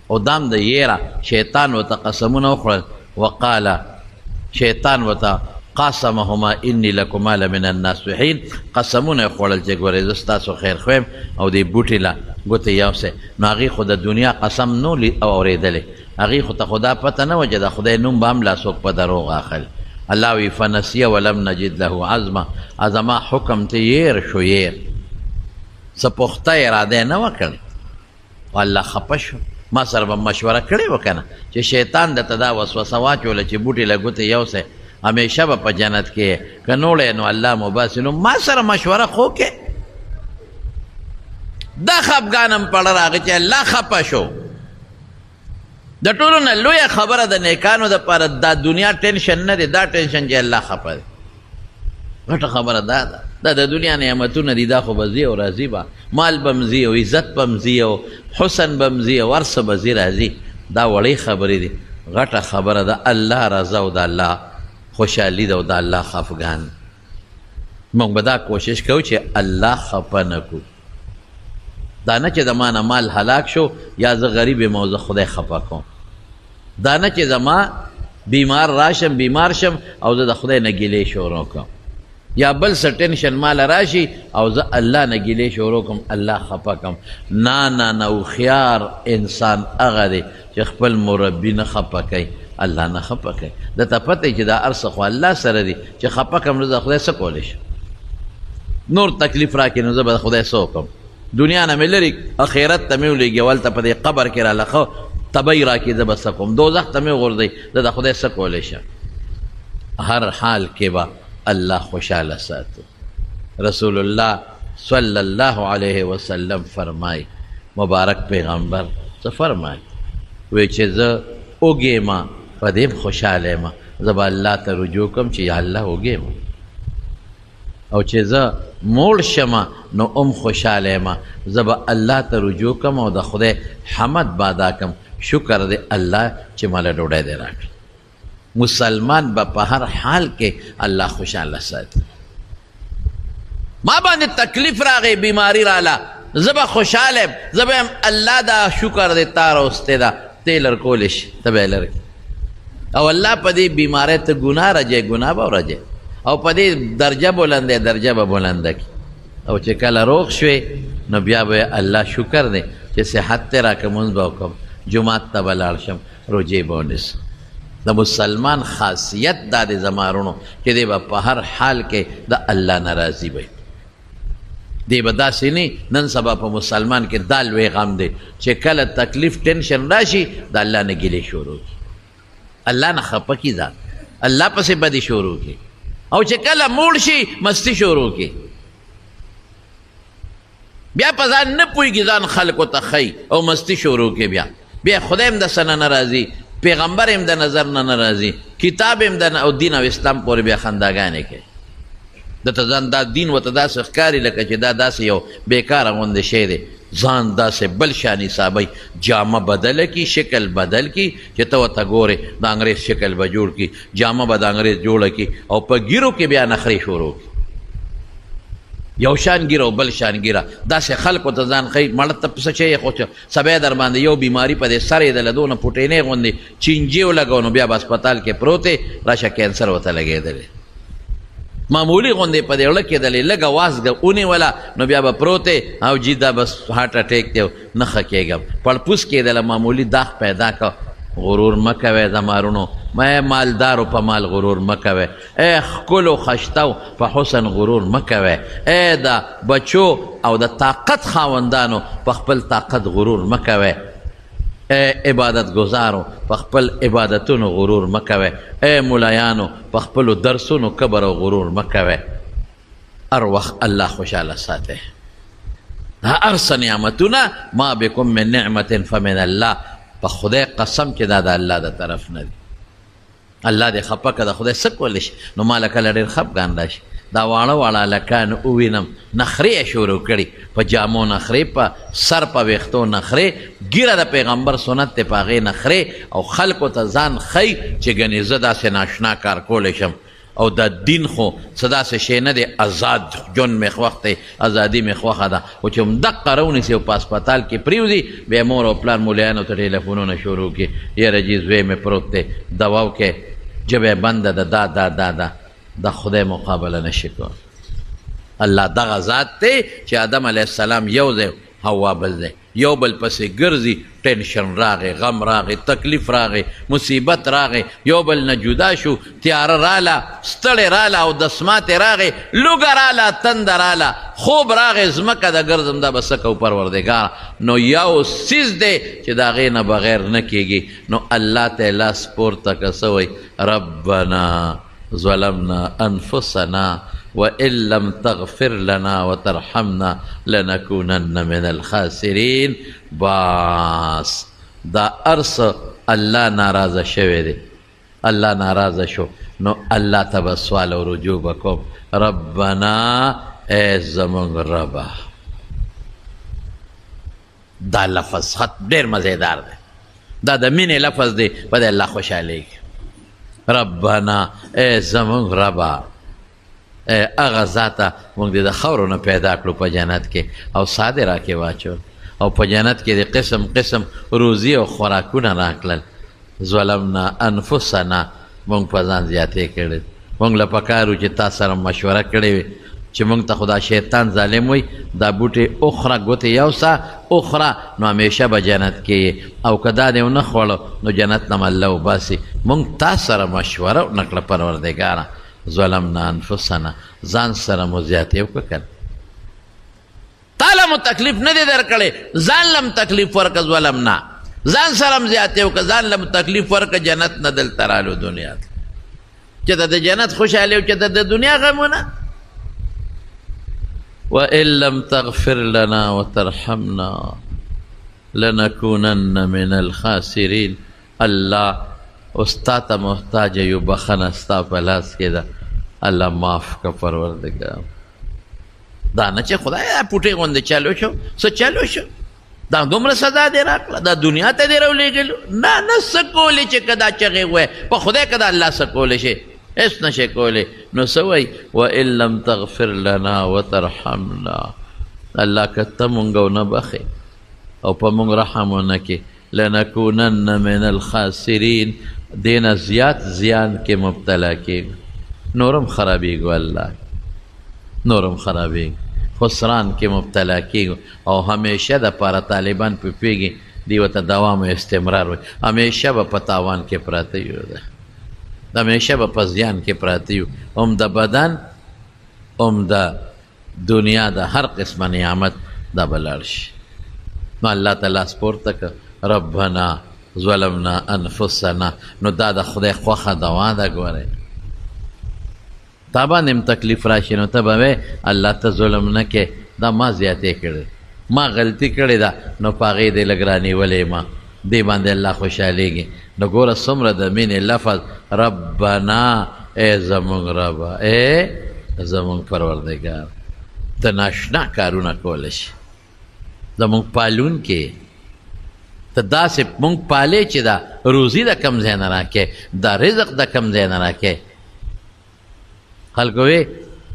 Speaker 2: او دام د یېره شیطان ورته قسمونه وخوړل وقاله شیطان ورته قاسمهما انی لکما لمن الناصحین قسمونه یې خوړل چې ګورئ زه ستاسو خیر خویم او دې بوټي له ګوتې یوسئ نو هغې خو د دنیا قسم نو اورېدلی هغې خو ته خو دا پته نه وه چې د خدای نوم به هم لا څوک په دروغ اخلي الله وی فنسیه ولم نجد له عزمه زما حکم ته یېر شو یېر څه پخته اراده یې نه وه کړې او الله خفه شو ما سره به مشوره کړې وه که نه چې شیطان درته دا وسوسه واچوله چې بوټي له ګوتې یوسئ همیشه به په جنت کې که نوړی نو الله مباسي نو ما سره مشوره خو کې دا خفګان هم پړه راغی چې الله خفه شو د ټولو نه لویه خبره د نیکانو دپاره دا دنیا ټینشن نه دی دا ټینشن چې الله خفه دی غټه خبره دا ده دا د دنیا نعمتونه دي دا خو به ځي او راځي به مال به م ځي او عزت به م ځي او حسن به م ځي او هر څه به ځي راځي دا وړې خبرې دي غټه خبره ده الله رضا او د الله خوشحالي ده او د الله خفګان موږ به دا کوشش کوو چې الله خفه نه کړو دا نه چې زما نه مال هلاک شو یا زه غریب یم او زه خدای خفه کوم دا نه چې زما بیمار راشم بیمار شم او زه د خدای نه ګیلې شروع کوم یا بل څه ټینشن ماله راشي او زه الله نه ګیلې شروع کړم الله خفه کړم. نه هوښیار انسان هغه دی چې خپل مربي نه خفه کوي، الله نه خفه کوي. درته پته چې دا هر څه خو الله سره دی، چې خفه کړم نو زه خدای څه کولی شم؟ نور تکلیف راکړي نو زه به خدای څه وکړم؟ دنیا نه مې لرې اخرت ته مې ولېږي، هلته په دې قبر کې راله ښه تبی راکړي زه به څه کوم؟ دوزخ ته مې وغورځوي زه د خدای څه کولی شم؟ هر حال کې به الله خوشحاله ساتو. رسول الله صلی الله علیه وسلم فرمای، مبارک پیغمبر څه فرمای؟ وی چې زه اوږې یم په دې خوشحاله یم، زه به الله ته رجوع کوم چې یا الله اوږې یم، او چې زه موړ شم نو خوشحاله یم، زه به الله ته رجوع کوم او د خدای حمد به ادا کوم، شکر دی الله چې ماله ډوډۍ دی راکړه. مسلمان به په هر حال کې الله خوشحاله ساتي. ما باندې تکلیف راغی، بیماری راله، زه به خوشحاله یم، زه به یم الله دا شکر دی تا راوستی ده، ته یې لر کولی شي، ته به یې لر کړي. او الله په دې بیماری ته ګناه رجوي، ګناه به ورجوي، او په دې درجه بلنده درجه به بلنده کړي. او چې کله روغ شوې نو بیا به الله شکر دی چې صحت ته راکړه، مونځ به وکړم، جومات ته به لاړ شم، روجې به ونیسم. د مسلمان خاصیت دا د زمارونو چې دی به په هر حال کې د الله ناراضي وي. دی به داسې نه نن سبا په مسلمان کې دا لوی غم دی چې کله تکلیف ټینشن راشي د الله نه ګیلې شروع کړي، الله نه خفه کړي ځان، الله پسې بدي شروع کړي، او چې کله موړ شي مستی شروع کړي، بیا په ځان نه پوهېږي، ځان خلکو ته ښیي او مستی شروع کړي. بیا خدای هم د څه نه ناراضي، پیغمبر هم د نظر نه ناراضي، کتاب هم او دین او اسلام پورې بیا خنداګانې کوي. دته ځان دا دین ورته داسې ښکاري لکه چې دا داسې یو بېکاره غوندې شی دی، ځان داسې بل شان حسابوي، جامه بدله کړي، شکل بدل کړي چې ته ورته ګورې د انګریز شکل به جوړ کړي، جامه به د انګریز جوړه کړي، او په ګیرو کې بیا نخرې شروع کړي، یو شان ګیره او بل شان ګیره، داسې خلکو ته ځان ښیي. مړه ته څه شی خو سبی در باندې یو بیماري په دې سر یې د لدونه پوټینې غوندې چینجې ولګو نو بیا به اسپتال کې پروت دی، راشه کینسر ورته لګېدلی، معمولي غوندې په دې اړه کېدلی، لږه وازګه ونیوله نو بیا به پروت دی، او جي دا بس هارټ اټیک دی، نه ښه کېږم، پړپوس کېدله، معمولي داغ پیدا که. غرور مه کوئ زمارونو، مالدارو په مال غرور مه کوئ، ښکلو خشتو په حسن غرور مه کوئ، د بچو او د طاقت خاوندانو په خپل طاقت غرور مه کوئ، عبادت گزارو په خپل عبادتونو غرور مه کوئ، ملایانو په خپلو درسونو کبر او غرور مه کوئ. هر وخت الله خوشحاله ساتئ. دا هر څه نعمتونه ما بکم من نعمت فمن الله، په خدای قسم چې دا د الله د طرف نه دي. الله دې خفه که د خدای څه کولی شي؟ نو ما له کله ډېر خفګان راشي، دا واړه واړه هلکان ووینم نخرې یې شروع کړي، په جامو نخرې، په سر په ویښتو نخرې، ګیره د پیغمبر سنت دی په هغې نخرې، او خلکو ته ځان ښیي چې ګنې زه داسې ناشنا کار کولی شم. او دا دین خو څه داسې شی نه دی، آزاد ژوند مې خوښ دی، ازادي مې خوښه ده، خو چې همدقه راونیسي او په اسپتال کې پرېوځي، بیا مور او پلار مولیانو ته ټلیفونونه شروع کړي، یاره جي زوی مې پروت دی، دوا وکړئ، ژبه یې بنده ده، دا د خدای مقابله نشي کولی. الله دغه ذات دی چې آدم علیه السلام یو ځای، حوا بل ځای، یو بل پسې ګرځي، ټینشن راغی، غم راغی، تکلیف راغی، مصیبت راغی، یو بل نه جدا شو، تیاره راله، ستړی راله، او دسماتې راغی، لوږه راله، تنده راله، خوب راغی، ځمکه د ګرځم دا به څه کوو پروردګاره؟ نو یو څیز دی چې د هغې نه بغیر نه کېږي. نو الله ته یې لاس پورته که څه وایي؟ ربنا ظلمنا انفسنا وإن لم تغفر لنا وترحمنا لنكونن من الخاسرين. باس دا ارس الله ناراضه شوی دی، الله ناراضه شو، نو الله ته به سوال او رجوع بکوم، ربنا ای زمونږ ربه. دا لفظ خط ډېر مزیدار دی، دا د مینې لفظ دی، په دې الله خوشحالیږي. ربنا ای زمونږ ربه، هغه ذاته موږ د خاورو نه پیدا کړو په جنت کې، او ساه دې راکې واچول، او په جنت کې د قسم قسم روزي او خوراکونه راکړل. ظلمنا انفسنا، موږ په ځان زیاتې کړې، مونږ له پکار و چې تا سره مشوره کړې وي چې مونږ ته خدا شیطان ظالم وي دا بوټې اخره ګوتې یوسه اخره نو همیشه به جنت کې او که دا دې ونه خوړو نو جنت نه الله وباسي مونږ تا سره مشوره ونه کړه پروردګاره ظلمنا انفسنا ځان سره مو زیاتې وکړه کنه تاله مو تکلیف نه دی درکړی ځان لم تکلیف ورکړه ظلمنا ځان سره هم زیاتې وکړه ځان لم تکلیف ورکړه جنت نه دلته رالو دنیا ته چې د جنت خوشحالي او چې د دنیا غمونه وإن لم تغفر لنا وترحمنا لنكونن من الخاسرين الله استا ته محتاج یو بخنه ستا په لاس کې ده الله معاف که پروردګار دا نه چې خدای پوټې غوندې چالو شو څه چالو شو دا دومره سزا دې راکړه دا دنیا ته دې راولېږلو نه څه کولی چې که دا چغې ووایې په خدای که دا الله څه کولی شي هیڅ نشي کولی نو څه وایي وإن لم تغفر لنا وترحمنا الله که ته مونږ ونه بخې او په مونږ رحم ونه کړې لنکونن من الخاسرین دې نه زیات زیان کې مبتلا کېږو نورم خرابېږو الله نورم خرابېږو خسران کې مبتلا کېږو او همیشه دپاره طالبان پوهېږي دې ورته دوام او استمرار وایي همیشه به په تاوان کې پراته یو ده همیشه به په زیان کې پراته یو هم د بدن هم د دنیا د هر قسمه نعمت دا به لاړ شي نو الله ته لاس پورته که ربنا ظلمنا انفسنا نو دا د خدای خوښه دوا ده ګورئ تا باندې هم تکلیف راشي نو ته به وایې الله ته ظلم نه کې دا ما زیاتې کړی ما غلطي کړې ده نو په هغې دې لږ رانیولې ما دې باندې الله خوشحالېږي نو ګوره څومره د مینې لفظ ربنا ای زمونږ ربه ای زمونږ پروردګار ته ناشنا کارونه کولی شي زمونږ پالونکې ته داسې مونږ پالې چې دا روزي د کم ځای نه راکې دا رزق د کم ځای نه راکې خلکو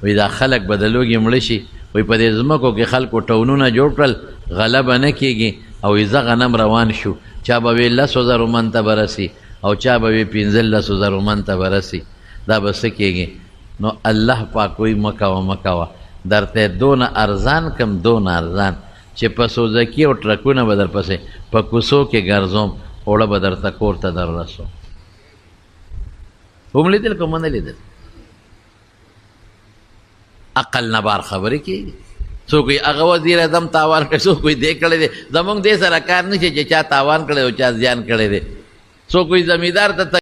Speaker 2: وی دا خلک به د لوږې مړه شي وی په دې ځمکو کې خلکو ټاونونه جوړ کړل غله به نه کېږي او زه غنم روان شو چا به وی 10,000 من ته به رسي او چا به وی 15,000 من ته به رسي دا به څه کېږي نو الله پاک وی مه کوه درته دونه ارزان کم دونه ارزان چې په سوزکي او ټرکونه به درپسې په کوڅو کې ګرځوم اوړه به درته کور ته در رسوم هم لیدل که ونه لیدل عقل نه بار خبرې کېږي څوک وایي هغه وزیر اعظم تاوان کړی څوک وایي دې کړی دی زمونږ دې سره کار نشي چې چا تاوان کړی او چا زیان کړی دی څوک وایي زمیندار ته